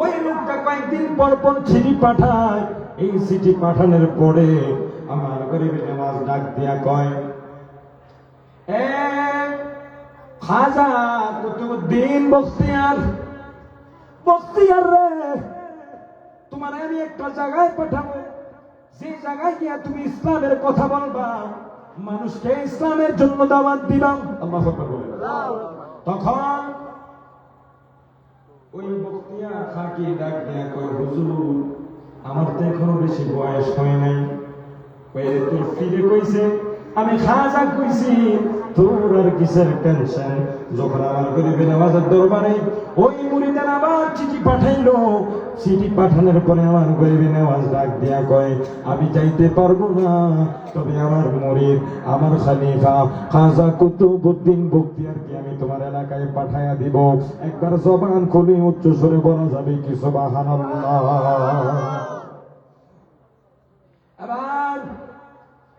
ওই লোকটা কয়েকদিন পর পর চিঠি পাঠায়, এই চিঠি পাঠানোর পরে আমার গরিবের নেওয়াজ ডাক দিয়া কয়, এ খাজা কুতুবউদ্দিন বখতিয়ার, বখতিয়ার রে, তোমার আমি একটা জায়গায় পাঠাবো, যে জায়গায় গিয়া তুমি ইসলামের কথা বলবা, মানুষকে ইসলামের জন্য দাওয়াত দিবা। আল্লাহু আকবার বলেন। তখন ওই বখতিয়ার খাকি ডাক দিয়া কয়, হুজুর আমার তো এখনো বেশি বয়স হয় নাই। কইলে তোর ফিরে কইছে, আমি খাজা কইছি তোর আর কিসের টেনশন। যখন আমার গরিবের নামাজের দরবারে ওই মুরিদের আবার চিঠি পাঠাইলো, চিঠি পাঠানোর পরে আমার গরিবের নামাজ ডাক দিয়া কয়, আমি যাইতে পারবো না, তবে আমার মুরিদ, আমার খলিফা খাজা কুতুবউদ্দিন বখতিয়ারকে আমি তোমার এলাকায় পাঠাইয়া দিব। একবার জবান খুলে উচ্চ স্বরে বলা যাবে কি সুবহানাল্লাহ? আবার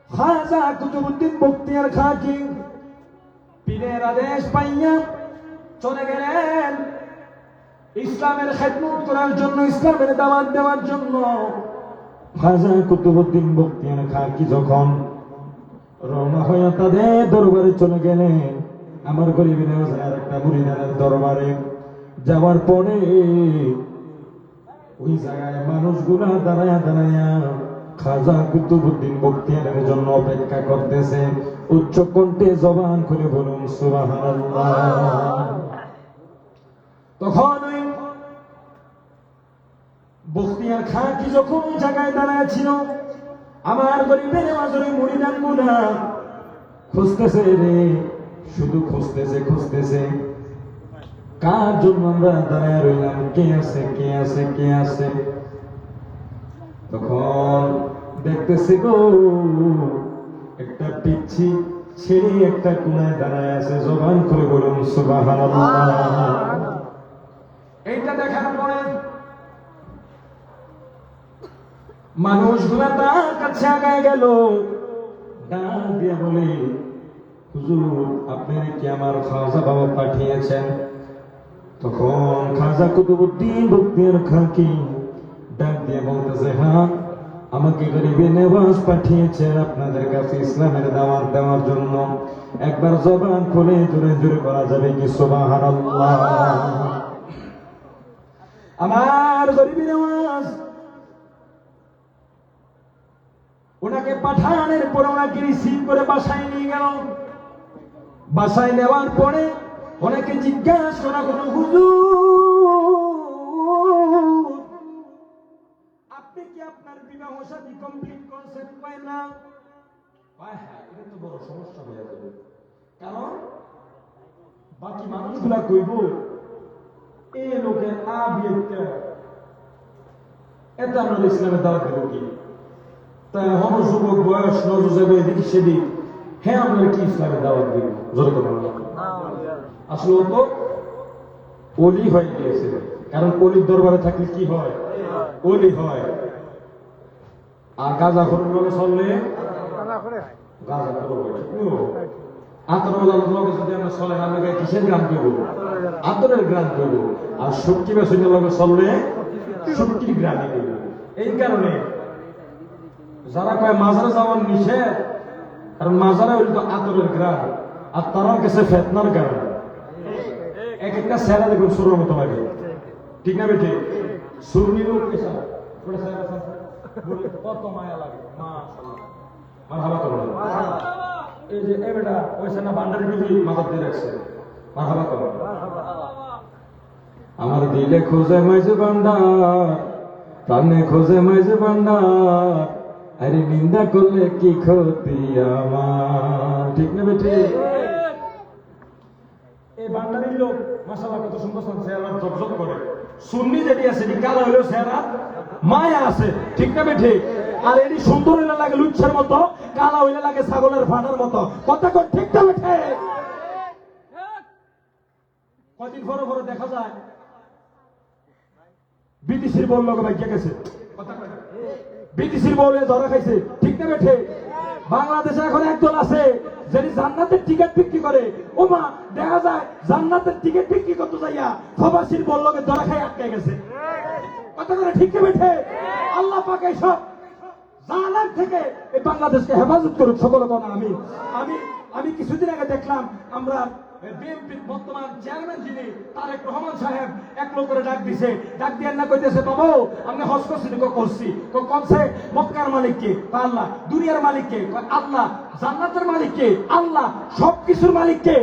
খাজা কুতুবউদ্দিন বখতিয়ার খাকি পীরের আদেশ পাইয়া চলে গেলেন ইসলামের খেদমত করার জন্য, ইসলামের দাওয়াত দেওয়ার জন্য। খাজা কুতুবউদ্দিন বখতিয়ার খাকি যখন রওনা হয়ে তাদের দরবারে চলে গেলেন, আমার গরিবের আর একটা মুরিদের দরবারে যাওয়ার পরে ওই জায়গায় মানুষগুলা দাঁড়ায়া দাঁড়ায়া খাজা কুতুবউদ্দিন বখতিয়ারের জন্য অপেক্ষা করতেছে। উচ্চ কণ্ঠে জবান করে বলুন সুবহানাল্লাহ। তখন ওই বখতিয়ার খাঁ কি যখন ওই জায়গায় দাঁড়ায় ছিল, আমার গরিবের মাঝরে মুরিদান গুলা খুঁজতেছে রে, শুধু খুঁজতেছে খুঁজতেছে, কার জন্য আমরা দাঁড়ায় রইলাম, কে আছে কে আছে কে আছে। তখন দেখতেছি গো একটা পিচ্ছি ছেড়ে একটা কোনায় দাঁড়ায় আছে। জবান করে বলুন সুবহানাল্লাহ। এইটা দেখার পরে মানুষগুলা তার কাছে আগায় গেল, ডাক দিয়ে বলে, হুজুর আপনি কি আমার খাজা বাবা পাঠিয়েছেন? তখন খাজা কুতুবউদ্দিন বখতিয়ার খাকি ডাক দিয়ে বলতেছে, হ্যাঁ আমাকে গরিবে নেওয়াজ পাঠিয়েছেন আপনাদের কাছে ইসলামের দাওয়াত দেওয়ার জন্য। একবার জবান খুলে জোরে জোরে বলা যাবে কি সুবহানাল্লাহ? আমার গরিবে নেওয়াজ ওনাকে পাঠানোর পর ওনাকে রিসিভ করে বাসায় নিয়ে গেল। বাসায় নেওয়ার পরে ওনাকে জিজ্ঞাসা করা হলো, হুজুর আপনি কি আপনার বিবাহ শাদী কমপ্লিট করছেন? কয় না। হ্যাঁ, এটা তো বড় সমস্যা হয়ে যাবে, কারণ বাকি মানুষগুলা কইব এই লোকের আবিয়েতে এটা আমরা ইসলামের দাওয়াত দেব কি? তাই হন যুবক বয়স নজর যাবে এদিকে সেদিক, হ্যাঁ আমরা কি ইসলামের দাওয়াত দিব? জোরে কথা বলুন। আসলে তো অলি হয়ে গিয়েছে, কারণ অলির দরবারে থাকলে কি হয়? অলি হয়। আর গাঁজা খোরের লগে চললে গাঁজা খোর হয়। আতরের লগে যদি আমরা চলে আমাকে কিসের গ্রাম করবো? আতরের গ্রাম করবো। আর শক্তি বেসনের লগে চললে শক্তির গ্রামে করব। এই কারণে যারা কয় মাজারে যাওয়ার নিষেধ, কারণ মাজারে হইল তো আতরের গ্রাম, আর তারাও গেছে ফেতনার গ্রাম। এক একটা সেরা দেখুন সুরের মতো লাগে, ঠিক না বেঠে? সুরনিরও কত মায়া লাগে, মারহাবা করো। এই যে এ বেটা ওই সেনা বান্ডারি বিবি মাথার দিয়ে রাখছে, মারহাবা করো। আমার দিলে খোঁজে মাইজে ভান্ডার, প্রাণে খোঁজে মাইজে ভান্ডার, আরে নিন্দা করলে কি ক্ষতি আমার, ঠিক না বেঠে? এই বান্ডারির লোক মাশাআল্লাহ কত সুন্দর চেহারা ঝকঝক করে। সুন্নি যেটি আছে এটি কালো হলেও চেহারা মায়া আছে, ঠিক না বেঠে? আর এটি সুন্দর হইলে লাগে লুচ্ছার মতো, কালা হইলে লাগে ছাগলের ফাটার মতো। কথা কর, ঠিক না বেঠে? কদিন পরে পরে দেখা যায় বিদেশির বউ লোক ভাগ্যে গেছে, বিদেশির বউ ধরা খাইছে, ঠিক না বেঠে? বাংলাদেশে এখন একদল আছে যিনি জান্নাতের টিকিট বিক্রি করে। ওমা দেখা যায় জান্নাতের টিকিট বিক্রি করতে যাইয়া প্রবাসীর বউ লোকে ধরা খাই আটকে গেছে। কথা করে, ঠিক না বেঠে? আল্লাহ পাক এইসব জালাল থেকে এই বাংলাদেশকে হেফাজত করুক, সকল কোন আমি আমি আমি কিছুদিন আগে দেখলাম আমরা বিএনপির বর্তমান চেয়ারম্যান যিনি তারেক রহমান সাহেব এক লোক করে ডাক দিছে, ডাক দিয়ে না কইতেছে বাবু আমি হজ করছি, করছি তো কমছে মক্কার মালিক কে? আল্লাহ। দুনিয়ার মালিক কে? আল্লাহ। জান্নাতের মালিক কে? আল্লাহ। সবকিছুর মালিক কে?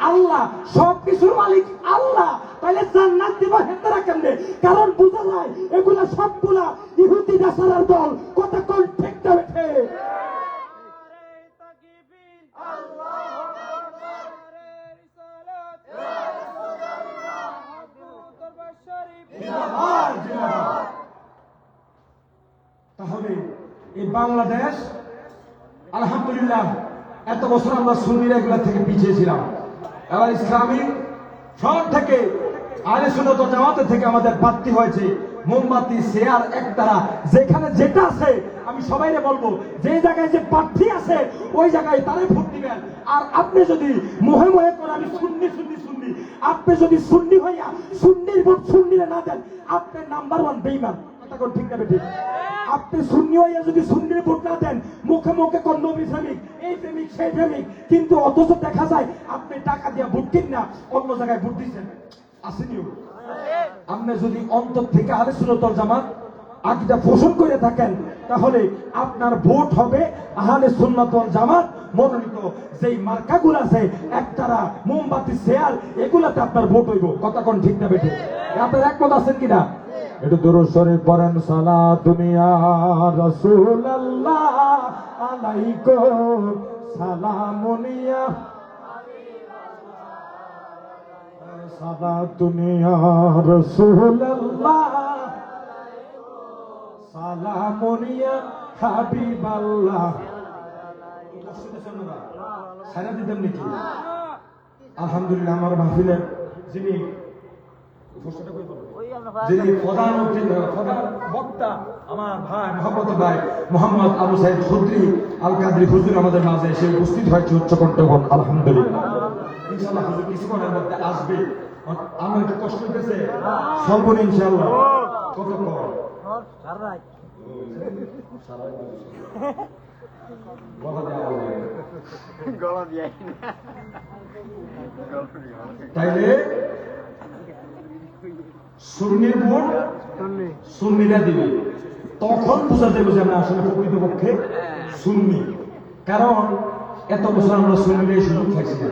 আল্লাহ। সবকিছুর মালিক আল্লাহ। তাহলে জান্নাত দিব হেতারা কেমনে? কারণ বুঝা যায় এগুলা সবগুলা ইহুদি নাসারার দল। কথা কোন, ঠিক না বেঠে? তাহলে এই বাংলাদেশ আলহামদুলিল্লাহ এত বছর আমরা সুন্নিরা এগুলা থেকে পিছিয়ে ছিলাম। এবার ইসলামী ফ্রন্ট থেকে আহলে সুন্নাত ওয়াল জামাতের থেকে আমাদের প্রাপ্তি হয়েছে মোমবাতি, শেয়ার, একতারা, যেখানে যেটা আছে আমি সবাইরে বলবো যে জায়গায় যে প্রার্থী আছে ওই জায়গায় তারাই ভোট দিবেন। আর আপনি যদি মোহে মোহে করে আমি সুন্নি সুন্নি সুন্নি, আপনি যদি সুন্নি হইয়া সুন্নির ভোট সুন্নিরে না দেন, আপনি নাম্বার 1 বেঈমান। কথা কোন, ঠিক না বেঠিক? আপনি সুন্নি হইয়া যদি সুন্নির ভোট না দেন, মুখে মুখে কোন নবী প্রেমিক, এই প্রেমিক সেই প্রেমিক, কিন্তু অথচ দেখা যায় আপনি টাকা দিয়া ভোট কিন না অন্য জায়গায় ভোট দিচ্ছেন। আসেনিও আপনি যদি অন্তর থেকে আহলে সুন্নাত ওয়াল জামাত আকীদা পোষণ করে থাকেন, তাহলে আপনার ভোট হবে আহলে সুন্নাত ওয়াল জামাত মনোনীত যেই মার্কাগুলো আছে একতারা, মোমবাতি, শেয়ার, এগুলাতে আপনার ভোট হইব। কথা কোন, ঠিক না বেঠে? আপনার একমত আছেন কিনা? একটু দুরূদ শরীফ পড়েন। সালাতুন ইয়া রাসূলুল্লাহ আলাইকুম সালামুন ইয়া সালাতুন ইয়া রাসূলুল্লাহ সালামুন ইয়া হাবিবাল্লাহ। সারা দিতেন নাকি? আলহামদুলিল্লাহ আমার মাহফিলের যিনি প্রধান বক্তা আমার ভাই মোহাম্মদ ভাই মোহাম্মদ আবু সাইদ খুদরি আল কাদরি হুজুর আমাদের মাঝে এসে উপস্থিত হয়েছে উচ্চকণ্ঠ। আলহামদুলিল্লাহ ইনশাআল্লাহ হুজুর কিছুক্ষণের মধ্যে আসবে। আমার একটু কষ্ট হইতেছে, সর্বন ইনশাআল্লাহ। কত কম তাইলে সুন্নির ভোট সুন্নিরা দিবে, তখন বোঝা যাবে যে আমরা আসলে প্রকৃতপক্ষে সুন্নি। কারণ এত বছর আমরা সুন্নিরা সুযোগ খাইছি না।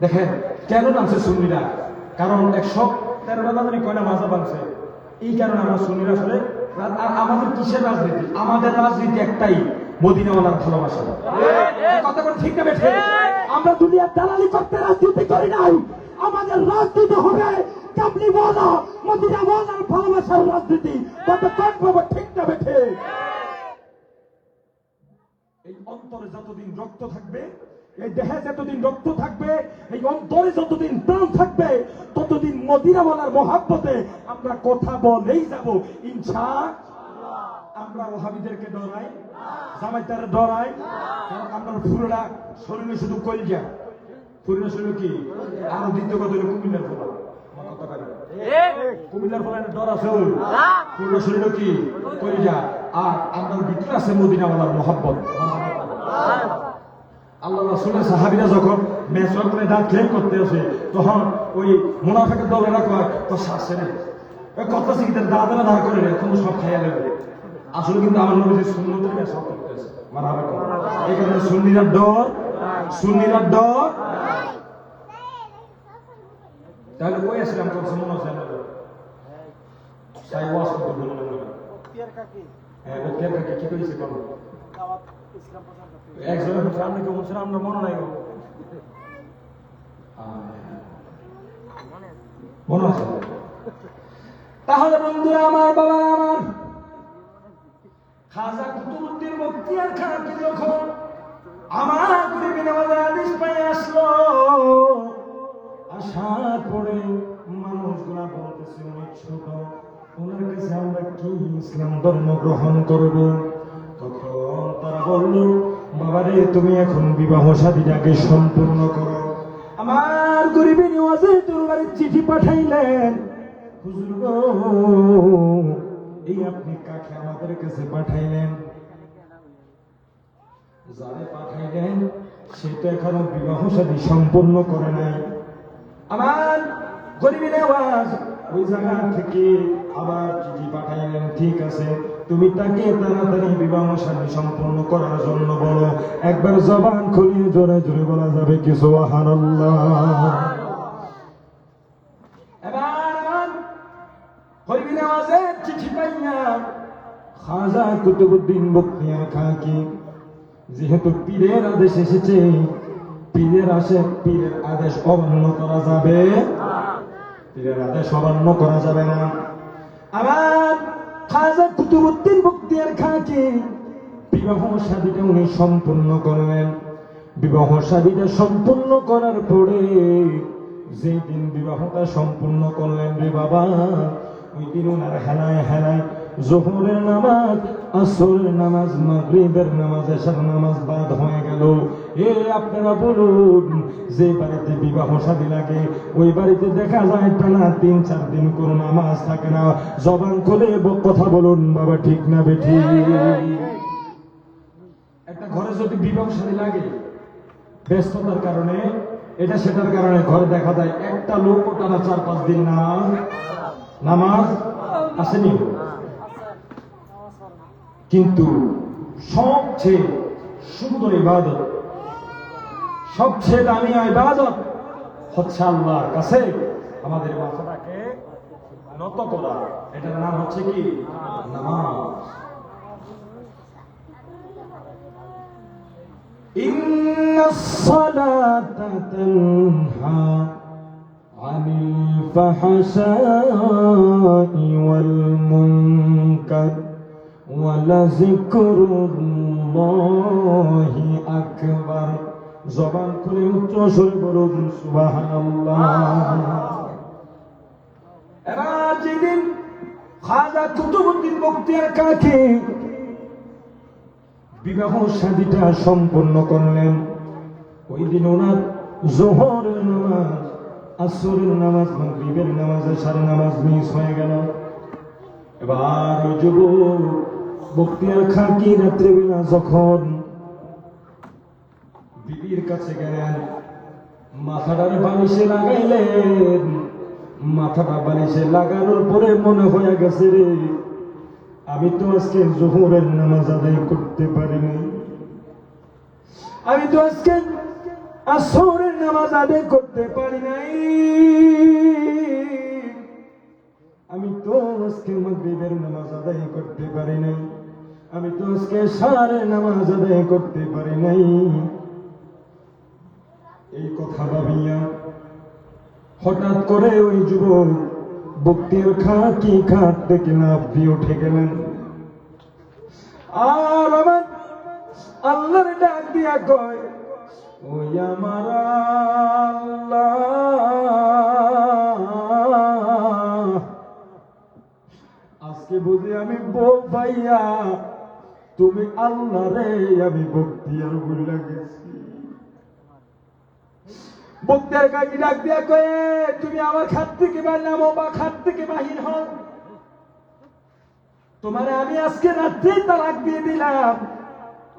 দেখেন কেন নামছে সুন্নিরা? কারণ 113 কয়টা মাযহাব আছে, এই কারণে আমরা সুন্নিরা আসলে। আর আমাদের কিসের রাজনীতি? আমাদের রাজনীতি একটাই, মদিনাওয়ালার ভালোবাসা। কথা বলে, ঠিক না বেঠে? আমরা দুনিয়ার দালালি করতে রাজনীতি করি নাই। আমাদের রাজনীতি হবে কাবলিওয়ালা মদিনাওয়ালার ভালোবাসার রাজনীতি কতক্ষণ পাবো, ঠিক না বেঠে? এই অন্তরে যতদিন রক্ত থাকবে, এই দেহে যতদিন রক্ত থাকবে, এই অন্তরে যতদিন প্রাণ থাকবে, ততদিন মদিনাওয়ালার মহাব্বতে আমরা কথা বলেই যাব ইনশাআল্লাহ। আমরা ওহাবিদেরকে ডরাই, জামাইতারে ডরাই, কারণ আমরা পুরোটা শরীরে শুধু কলজা, পুরোটা শরীর কি? আর দ্বিতীয় কথা হলো কুমিল্লার ফোলা, কুমিল্লার ফোলা ডর আছে, পুরোটা শরীর কি? কলজা। আর আমরা ভিতরে আছে মদিনাওয়ালার মহাব্বত। আল্লাহ রাসূলের সাহাবীরা যখন মেসর করে দাঁত খেয়ে করতে আসে, তখন ওই মুনাফিকের দলেরা কয় তো শ্বাসে নেই, কথা শিখিতে দাদারা দাঁড় করে নেই, তুমি সব খাইয়া নেবে। আসলে কিন্তু আমার নবী সুন্নতের মেসর করতেছে, মারাবে এই কারণে সুন্নিরা ডর, সুন্নিরা ডর। তাহলে কই আসলাম করছে মনে হচ্ছে সাই ওয়াজ করতে বললেন হ্যাঁ, ও কে কি করেছে কোন একজনের সামনে কেউ বলছে আমরা মনে নাই মনে আছে। তাহলে বন্ধুরা আমার, বাবা আমার, খাজা কুতুবউদ্দিন বখতিয়ার খানকে যখন আমার গরিবী নওয়াজের আদেশ পেয়ে আসলো, আসার পরে মানুষগুলা বলতেছে অনেক ছোট, ওনার কাছে আমরা কি ইসলাম ধর্ম গ্রহণ করব? তখন তারা বলল, বাবারে তুমি এখন বিবাহ শাদীটাকে সম্পূর্ণ করো। আমার গরিবী নওয়াজের দরবারে চিঠি পাঠাইলেন, হুজুর গো, এই আপনি কাকে আমাদের কাছে পাঠাইলেন? যারে পাঠাইলেন সে তো এখনো বিবাহ শাদী সম্পূর্ণ করে নাই। আমার গরিবী নওয়াজ ওই জায়গা থেকে আবার চিঠি পাঠাইলেন, ঠিক আছে তুমি তাকে তাড়াতাড়ি বিবাহ শাদী সম্পূর্ণ করার জন্য বলো। একবার জবান খুলে জোরে জোরে বলা যাবে কি সুবহানাল্লাহ। এবার গরিবী নওয়াজের চিঠি পাইয়া খাজা কুতুবউদ্দিন বখতিয়ার খাঁকে, যেহেতু পীরের আদেশ এসেছে, পীরের আদেশ অমান্য করা যাবে, পীরের আদেশ অমান্য করা যাবে না। আবার খাজা কুতুবউদ্দিন বখতিয়ার খাঁকে বিবাহ শাদীটা উনি সম্পূর্ণ করলেন। বিবাহ শাদীটা সম্পূর্ণ করার পরে যেই দিন বিবাহটা সম্পূর্ণ করলেন রে বাবা, ওই দিন ওনার হেলায় হেলায় জোহরের নামাজ, আসরের নামাজ, মাগরিবের নামাজ, এশার নামাজ বাদ হয়ে গেল। আপনারা বলুন, যে বাড়িতে বিবাহ শাদী লাগে ওই বাড়িতে দেখা যায় টানা 3-4 দিন কোনো নামাজ থাকে না। জবান খুলে কথা বলুন বাবা, ঠিক না বেঠিক? একটা ঘরে যদি বিবাহ শাদী লাগে, ব্যস্ততার কারণে, এটা সেটার কারণে ঘরে দেখা যায় একটা লোক টানা 4-5 দিন নামাজ আসেনি। কিন্তু সবচেয়ে সুন্দর ইবাদত, সবচেয়ে দামি ইবাদত হচ্ছে আল্লাহর কাছে আমাদের মাথাটাকে নত করা। এটার নাম হচ্ছে কি? নামাজ। ইন্নাস সালাতা তানহা আনিল ফাহশাই ওয়াল মুনকার ওয়ালাযিকরুল্লাহি আকবার। জবান খুলে উচ্চ স্বরে বলুন সুবহানাল্লাহ। এবার যেদিন খাজা কুতুবউদ্দিন বখতিয়ার খাঁকে বিবাহ শাদীটা সম্পূর্ণ করলেন, ওই দিন ওনার জোহরের নামাজ, আসরের নামাজ, মাগরিবের নামাজ, এশার নামাজ মিস হয়ে গেল। এবার ওই যুবক বখতিয়ার খাঁকে রাত্রেবেলা যখন বিবির কাছে গেলেন, মাথাটার বালিশে লাগাইলেন। মাথাটা বালিশে লাগানোর পরে মনে হয়ে গেছে রে, আমি তো আজকে জোহরের নামাজ আদায় করতে পারিনি, আমি তো আজকে আসরের নামাজ আদায় করতে পারি নাই, আমি তো আজকে মাগরিবের নামাজ আদায় করতে পারি নাই, আমি তো আজকে এশারের নামাজ আদায় করতে পারি নাই। এই কথা ভাবিয়া হঠাৎ করে ওই যুবক বক্তিয়ার খা কি খাট থেকে লাফ দিয়ে উঠে গেলেন। আর আমার আল্লাহর ডাক দিয়া কয়, ওই আমার আল্লাহ, আজকে বুঝি আমি বউ পাইয়া তুমি আল্লাহ রে আমি বক্তিয়ার ভুলে গেছি। বক্তিয়ার কাকি ডাক দিয়া কয়ে, তুমি আমার খাট থেকে বের নামো বা খাট থেকে বাহির হও, তোমারে আমি আজকে রাত্রে তালাক দিয়ে দিলাম।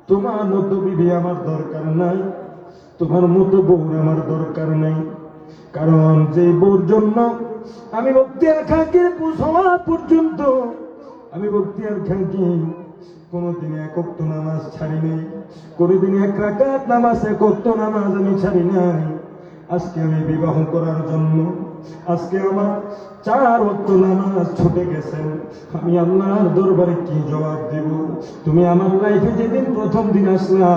তোমার মতো বিবি আমার দরকার নাই, তোমার মতো বউ আমার দরকার নাই। কারণ যে বউর জন্য আমি বক্তিয়ার খাঁকে হওয়া পর্যন্ত আমি বক্তিয়ার খাঁকে কোনদিন এক ওয়াক্ত নামাজ ছাড়ি নাই, কোনদিন এক রাকাত নামাজ এক ওয়াক্ত নামাজ আমি ছাড়ি নাই। আজকে আমি বিবাহ করার জন্য আজকে আমার 4 ওয়াক্ত নামাজ ছুটে গেছেন। আমি আল্লাহর দরবারে কি জবাব দেব? তুমি আমার লাইফে যেদিন প্রথম দিন আসলা,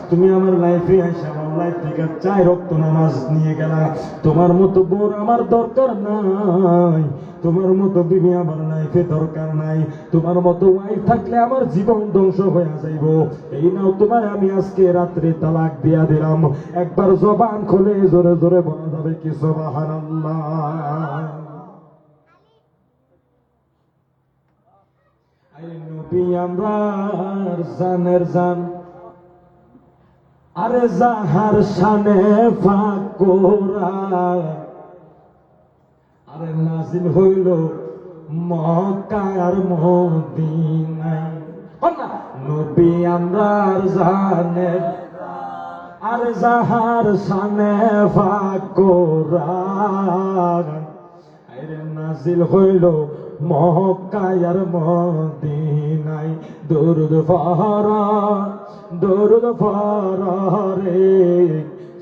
তুমি আমার লাইফে এসে আমার লাইফ থেকে 4 ওয়াক্ত নামাজ নিয়ে গেলা। তোমার মতো বোর আমার দরকার নাই, তোমার মতো বিবি আমার লাইফে দরকার নাই, তোমার মতো ওয়াইফ থাকলে আমার জীবন ধ্বংস হয়ে যাইব। এই নাও তোমার আমি আজকে রাত্রে তালাক দিয়া দিলাম। একবার জবান খুলে জোরে জোরে বলা যাবে কি সুবহানাল্লাহ? নবী আমরার জানের জান, আরে যাহার শানে পাক কোরআন, আরে নাজিল হইল মক্কা আর মদিনায়। নবী আমরার জানের, আরে যাহার শানে পাক কোরআন, আরে নাজিল হইল মক্কা আর মদিনায়। দরুদ পড়ো রে,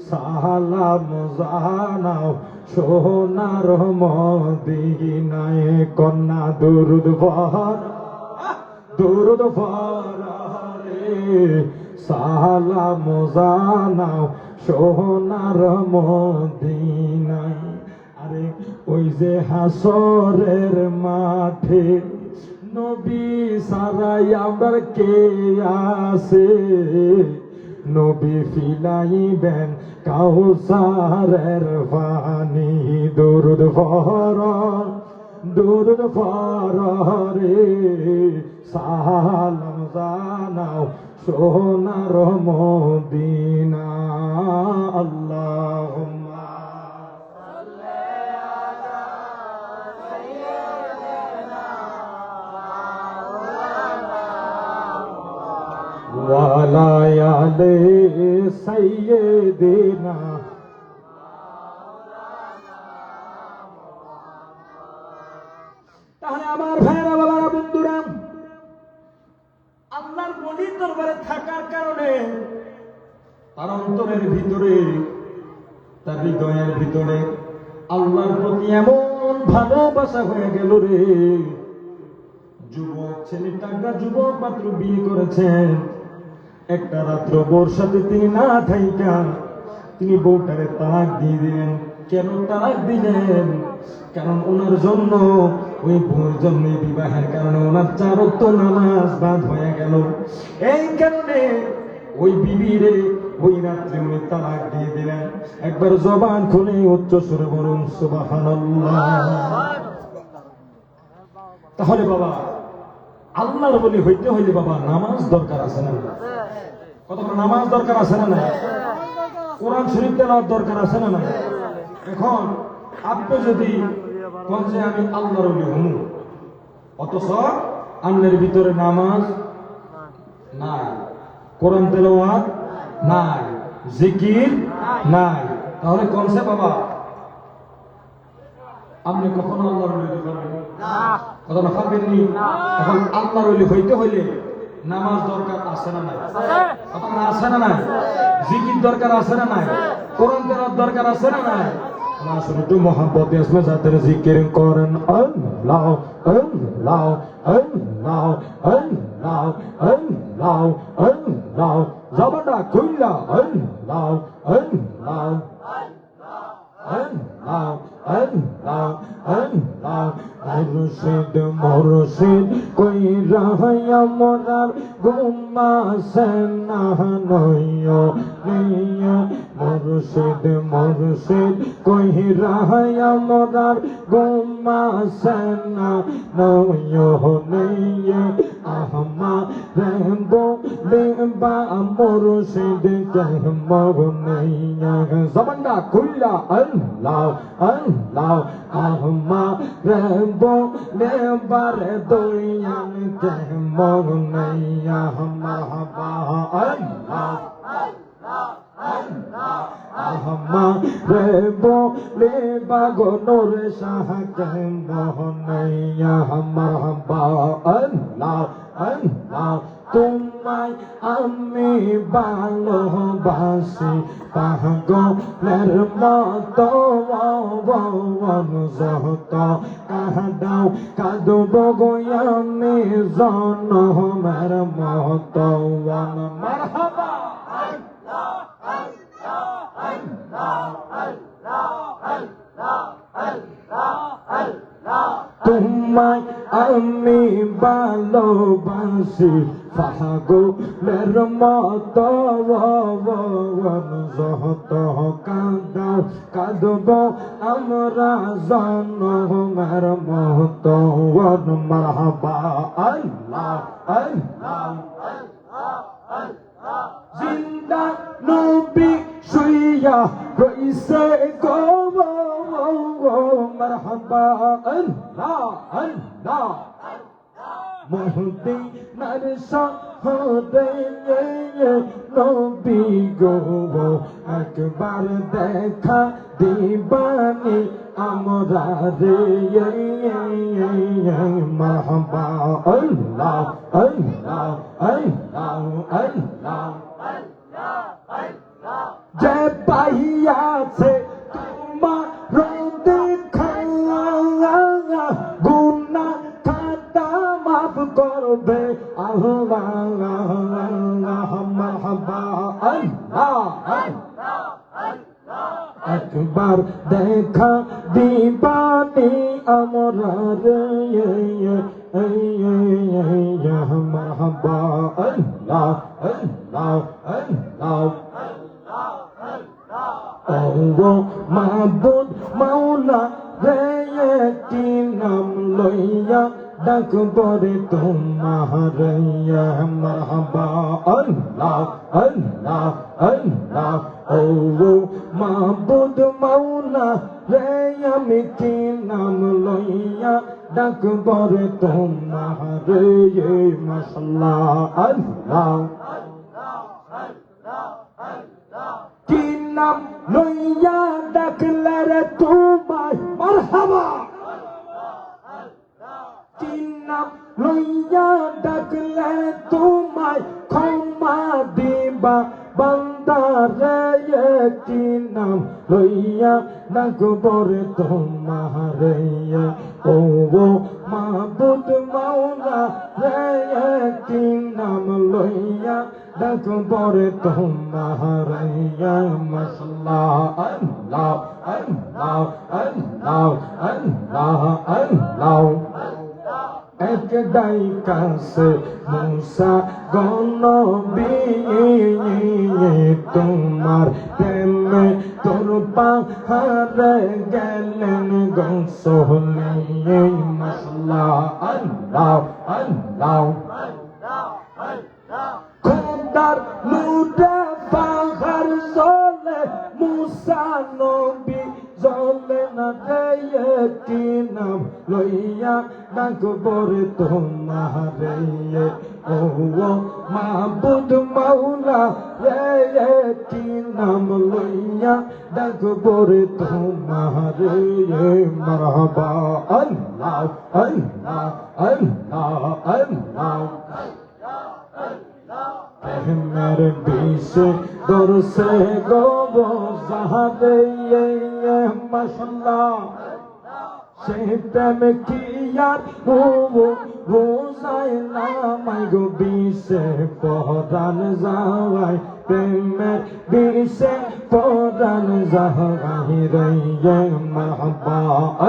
সালাম জানাও সোনার মদিনায়। কন্যা দরুদ পড়ো রে, সালাম জানাও সোনার মদিনায়। আরে ওই যে হাসরের মাঠে নবী সারাই আমার কে আছে, নবী ফিলাইবেন কাউসারের পানি। দরুদ পড়ো রে, সালাম জানাও সোনার মদিনা। আল্লাহুম্মা ওয়ালা আলে সাইয়্যিদিনা। তাহলে আমার ভাইরা বাবারা বন্ধুরা, আল্লাহর ওলির দরবারে থাকার কারণে তার অন্তরের ভিতরে, তার হৃদয়ের ভিতরে আল্লাহর প্রতি এমন ভালোবাসা হয়ে গেল রে। যুবক ছেলেটা যুবক মাত্র বিয়ে করেছেন, একটা রাত্র বউর সাথে তিনি না থাইকা তিনি বউটারে তালাক দিয়ে দিলেন। কেন তালাক দিলেন? কারণ ওনার জন্য, ওই বউর জন্য, বিবাহের কারণে ওনার 4 ওয়াক্ত নামাজ বাদ হয়ে গেল। এই কারণে ওই বিবিরে ওই রাত্রে উনি তালাক দিয়ে দিলেন। একবার জবান খুলে উচ্চ সুরে বলুন সুবহানাল্লাহ। তাহলে বাবা, আল্লাহর বলি হইতে হইলে বাবা নামাজ দরকার আছে না? কতক্ষণ নামাজ দরকার আছে না? না, কোরআন শরীফ তেলাওয়াত দরকার আছে না? না। এখন আপনি যদি কোন যে আমি আল্লাহর বলি হমু, অথচ আন্নের ভিতরে নামাজ নাই, কোরআন তেলাওয়াত নাই, জিকির নাই, তাহলে কোন সে বাবা আপনি কখনো আল্লাহর ওলি হতে পারবেন না, কখনো পারবেননি। এখন আল্লাহর ওলি হইতে হইলে নামাজ দরকার আছে না নাই? কখন আছে না নাই? জিকির দরকার আছে না নাই? কোরআন তেলাওয়াত দরকার আছে না নাই? আসলে তো মোহাম্মত ইসমে যাদের জিকির করেন আল্লাহ আল্লাহ আল্লাহ আল্লাহ আল্লাহ আল্লাহ, জবানটা খুললা আল্লাহ আল্লাহ আল্লাহ আল্লাহ আল্লাহ মুর্শিদ মুর্শিদ কই রাহায়া মোরার ঘুমাসে না নয়ো নিয়া মুর্শিদ মুর্শিদ কই রাহায়া মোরার ঘুমাসে না নয়ো নিয়া আহমা রেম্বো লেম্বা মুর্শিদ কেমন নিয়া জবানটা খুললা আল্লাহ আল্লাহ আহমা রেম্বো লেম্বা রে দুইয়ান কেমন নিয়া মাহবা আল্লাহ আহমা রেম্বো লেম্বা গো নূর শাহ কেমন নিয়া মাহবা আল্লাহ আল্লাহ তোমায় আমি ভালোবাসি পাগলের মতো যত কাঁদাও কাঁদব গো আমি জনমের মতো মারহাবা তোমায় আমি ভালোবাসি পাগলের মতো যত কাঁদাও কাঁদব আমরা জনমের মতো মারহাবা আল্লাহ আল্লাহ জিন্দা নবী শুইয়া রইছে গো মারহাবা আল্লাহ আল্লাহ মদিনার শহরে নবী গো একবার দেখা দিবানি আমরা রে মারহাবা আল্লাহ আল্লাহ আল্লাহ আল্লাহ যে পাইয়াছে তোমার দেখা গুনা খাতা মাফ করবে আল্লাহ মারহাবা আল্লাহ একবার দেখা দিবানি আমরা রে মারহাবা আল্লাহ আল্লাহ আল্লাহ ও মাবুদ মাওলা রে একটি নাম লইয়া ডাকব রে তোমার মারহাবা আল্লাহ আল্লাহ আল্লাহ ও মাবুদ মাওলা রে আমি কি নাম লইয়া ডাকব রে তোমার মাশাআল্লাহ আল্লাহ কি নাম লইয়া ডাকলে রে তোমায় মারহাবা কি নাম লইয়া ডাকলে তোমায় ক্ষমা দিবা বান্দারে কি নাম লইয়া ডাকব রে তোমারে ও মাবুদ মাওলা রে কি নাম লইয়া ডাকব রে তোমারে মাশাআল্লাহ আল্লাহ আল্লাহ আল্লাহ আল্লাহ আল্লাহ এক ডাইকাছে মুসা গনবী তোমার প্রেমে তোর পাহাড়ে গেলেন গৌসলে মাশাআল্লাহ আল্লাহ আল্লাহ খোদার নূরে পাহাড় জ্বলে মুসা নবী জ্বলে না রে কি নাম লইয়া ডাকব রে তোমারে ও মাবুদ মাওলা রে কি নাম লইয়া ডাকব রে তোমারে মারহাবা আল্লাহ আল্লাহ আল্লাহ আল্লাহ প্রেমের বিষে দরসে গব জাহাদে মাশাআল্লাহ সে প্রেম কি আর বোঝায় না মাই গো বিষে পরান যাওয়ায় প্রেমের বিষে পরাণ জাহারে মারহাবা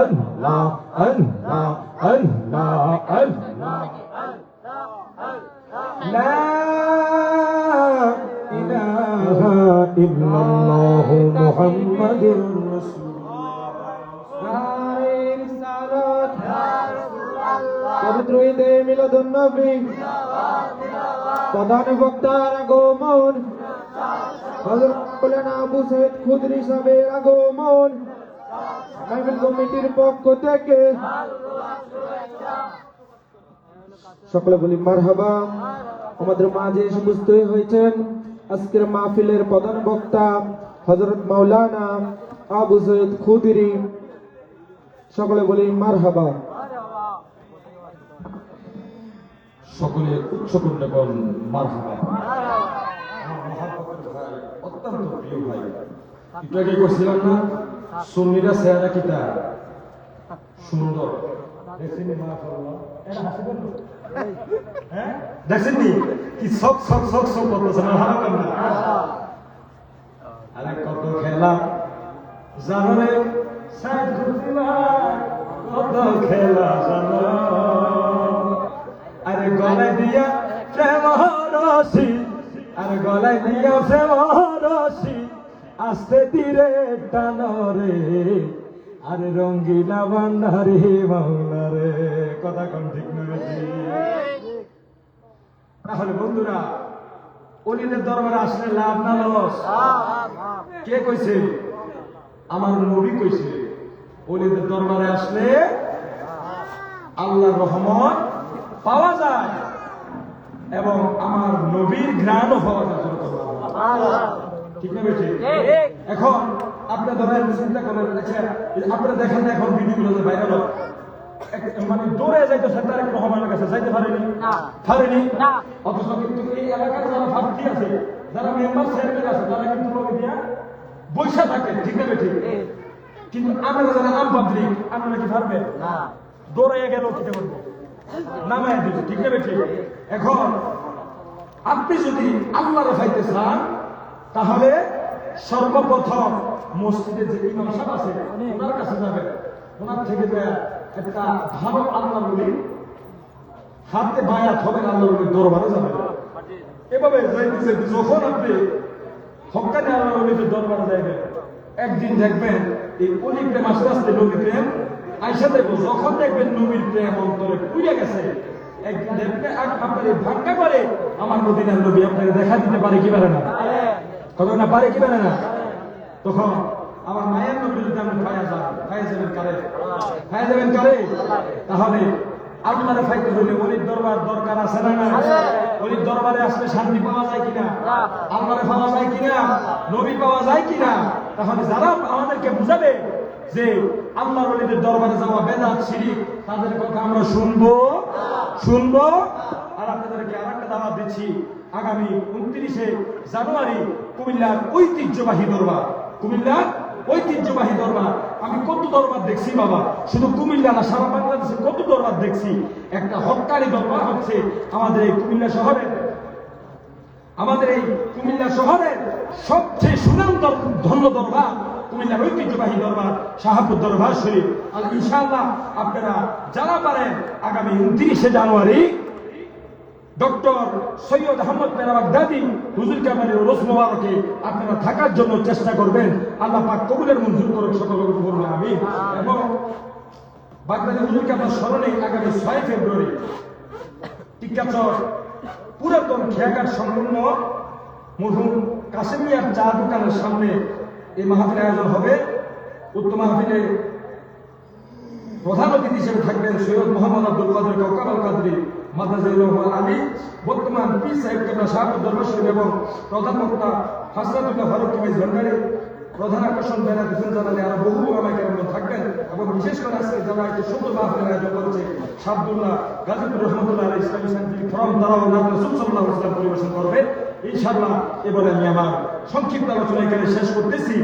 আল্লাহ আল্লাহ আল্লাহ আল্লাহ লা ইলাহা ইল্লাল্লাহ মুহাম্মাদুর পবিত্র ঈদে মিলাদুন্নবী প্রধান বক্তার আগমন হযরত মাওলানা আবু সৈয়দ খুদরি সাহেবের আগমন মাহফিল কমিটির পক্ষ থেকে সকলে বলি মারহাবা। আমাদের মাঝে এসে উপস্থিত হয়েছেন আজকের মাহফিলের প্রধান বক্তা হযরত মাওলানা আবু সৈয়দ খুদরি, সকলে বলি মারহাবা। সকলে উচ্চ করলে বল মারহাবা। অত্যন্ত প্রিয় ভাই, একটু আগে করছিলাম না সুন্নিরা চেহারা কিতা সুন্দর দেখছেন নি কি সব সব সব সব করতেছে না আরে কত খেলা জানো রে কত খেলা জানো আরে গলায় দিয়া প্রেম রসি আরে গলায় দিয়া প্রেম রসি আস্তে ধীরে টানরে আরে রঙ্গিলা ভান্ডারি মাওলা রে কথা কোন ঠিক নয়। তাহলে বন্ধুরা অলিদের দরবারে আসলে লাভ না লস? কে কইছে? আমার নবী কইছে অলিদের দরবারে আসলে আল্লাহর রহমত পাওয়া যায় এবং আমার নবীর ঘ্রাণও পাওয়া যায়। ঠিক না বেশি? এখন আপনি ধরেন চিন্তা করেন, আপনারা দেখেন এখন ভিডিওগুলো ভাইরাল মানে দৌড়ে যাইতেছে তারেক রহমানের কাছে, যাইতে পারেনি অথচ কিন্তু এই এলাকার যারা প্রার্থী আছে, যারা মেম্বার চেয়ারম্যান আছে, তারা কিন্তু লোকে দিয়া বৈশা থাকে। ঠিক না বেশি? কিন্তু আপনারা যারা আম পাবলিক, আপনারা কি পারবেন? দৌড়াইয়া গেল কি করবো? নামায় দিচ্ছে। ঠিক না বেশি? এখন আপনি যদি আল্লাহরে পাইতে চান তাহলে সর্বপ্রথম মসজিদে যে ইমাম সাহেব আছে ওনার কাছে যাবেন, ওনার থেকে একটা ভালো আল্লাহর ওলি হাতে বায়াত হবেন, আল্লাহর ওলির দরবারে যাবেন। এভাবে যাইতেছে যখন আপনি হক্কানি আল্লাহর ওলির দরবারে যাইবেন, একদিন দেখবেন এই অলি প্রেম আস্তে আস্তে নবী প্রেম আইসা দেখবো, যখন দেখবেন নবীর প্রেম অন্তরে পুড়ে গেছে, একদিন দেখবেন আপনার ভাগ্যা করে আমার মদিনার নবী আপনাকে দেখা দিতে পারে কি পারে না? কত না পারে কি পারে না? তখন আমার মায়ের নবী যদি আপনি খায়া যাবেন কারে? তাহলে আপনারা ফাইতে হইলে অলির দরবার দরকার আছে না? অলির দরবারে আসলে শান্তি পাওয়া যায় কিনা, আল্লাহরে পাওয়া যায় কিনা, নবী পাওয়া যায় কিনা? তাহলে যারা আমাদেরকে বুঝাবে যে আল্লাহর ওলিদের দরবারে যাওয়া বেদাত শিরক, তাদের কথা আমরা শুনবো। আর আপনাদেরকে আরেকটা দাওয়াত দিচ্ছি, আগামী 29শে জানুয়ারি কুমিল্লার ঐতিহ্যবাহী দরবার। আমি কত দরবার দেখছি বাবা, শুধু কুমিল্লা না সারা বাংলাদেশে কত দরবার দেখছি। একটা হক্কানি দরবার হচ্ছে আমাদের এই কুমিল্লা শহরের সবচেয়ে সুনাম ধন্য দরবার, কুমিল্লার ঐতিহ্যবাহী দরবার শাহাবুর দরবার শরীফ। আর ইনশাআল্লাহ আপনারা যারা পারেন আগামী 29শে জানুয়ারি ডক্টর সৈয়দ আহমদ মেরা বাগদাদি হুজুর কামালের ওরস মোবারকে আপনারা থাকার জন্য চেষ্টা করবেন। আল্লাহ পাক কবুলের মঞ্জুর করুন, সকলে বলুন আমিন। এবং বাগদাদি হুজুর কামাল স্মরণে আগামী 6 ফেব্রুয়ারি টিক্কাচর পুরাতন খেয়াঘাট সংলগ্ন মরহুম কাশেম মিয়ার চা দোকানের সামনে এই মাহফিলের আয়োজন হবে। উক্ত মাহফিলে প্রধান অতিথি হিসেবে থাকবেন সৈয়দ মোহাম্মদ আব্দুল কাদের কাউকাব কাদরি মাদ্রাসাউল আলী, বর্তমান পীর সাহেব কেবলা শাহাবুর দরবার শরীফ এবং প্রধান বক্তা হাসনাতুল্লাহ ফারুক কিমিজ ভান্ডারী। প্রধান আকর্ষণ বেলা দিচ্ছেন জানালে আরো বহু আমাকে থাকবেন এবং বিশেষ করে আজকে যারা একটু সুন্দর মাহফিলের আয়োজন করেছে শাবদুল্লাহ গাজীপুর রহমতুল্লাহ ইসলামী শান্তি ফরম দ্বারাও রাসূল সাল্লাল্লাহু আলাইহি ওয়াসাল্লাম পরিবেশন করবে ইনশাআল্লাহ। এবারে আমি আমার সংক্ষিপ্ত আলোচনা এখানে শেষ করতেছি।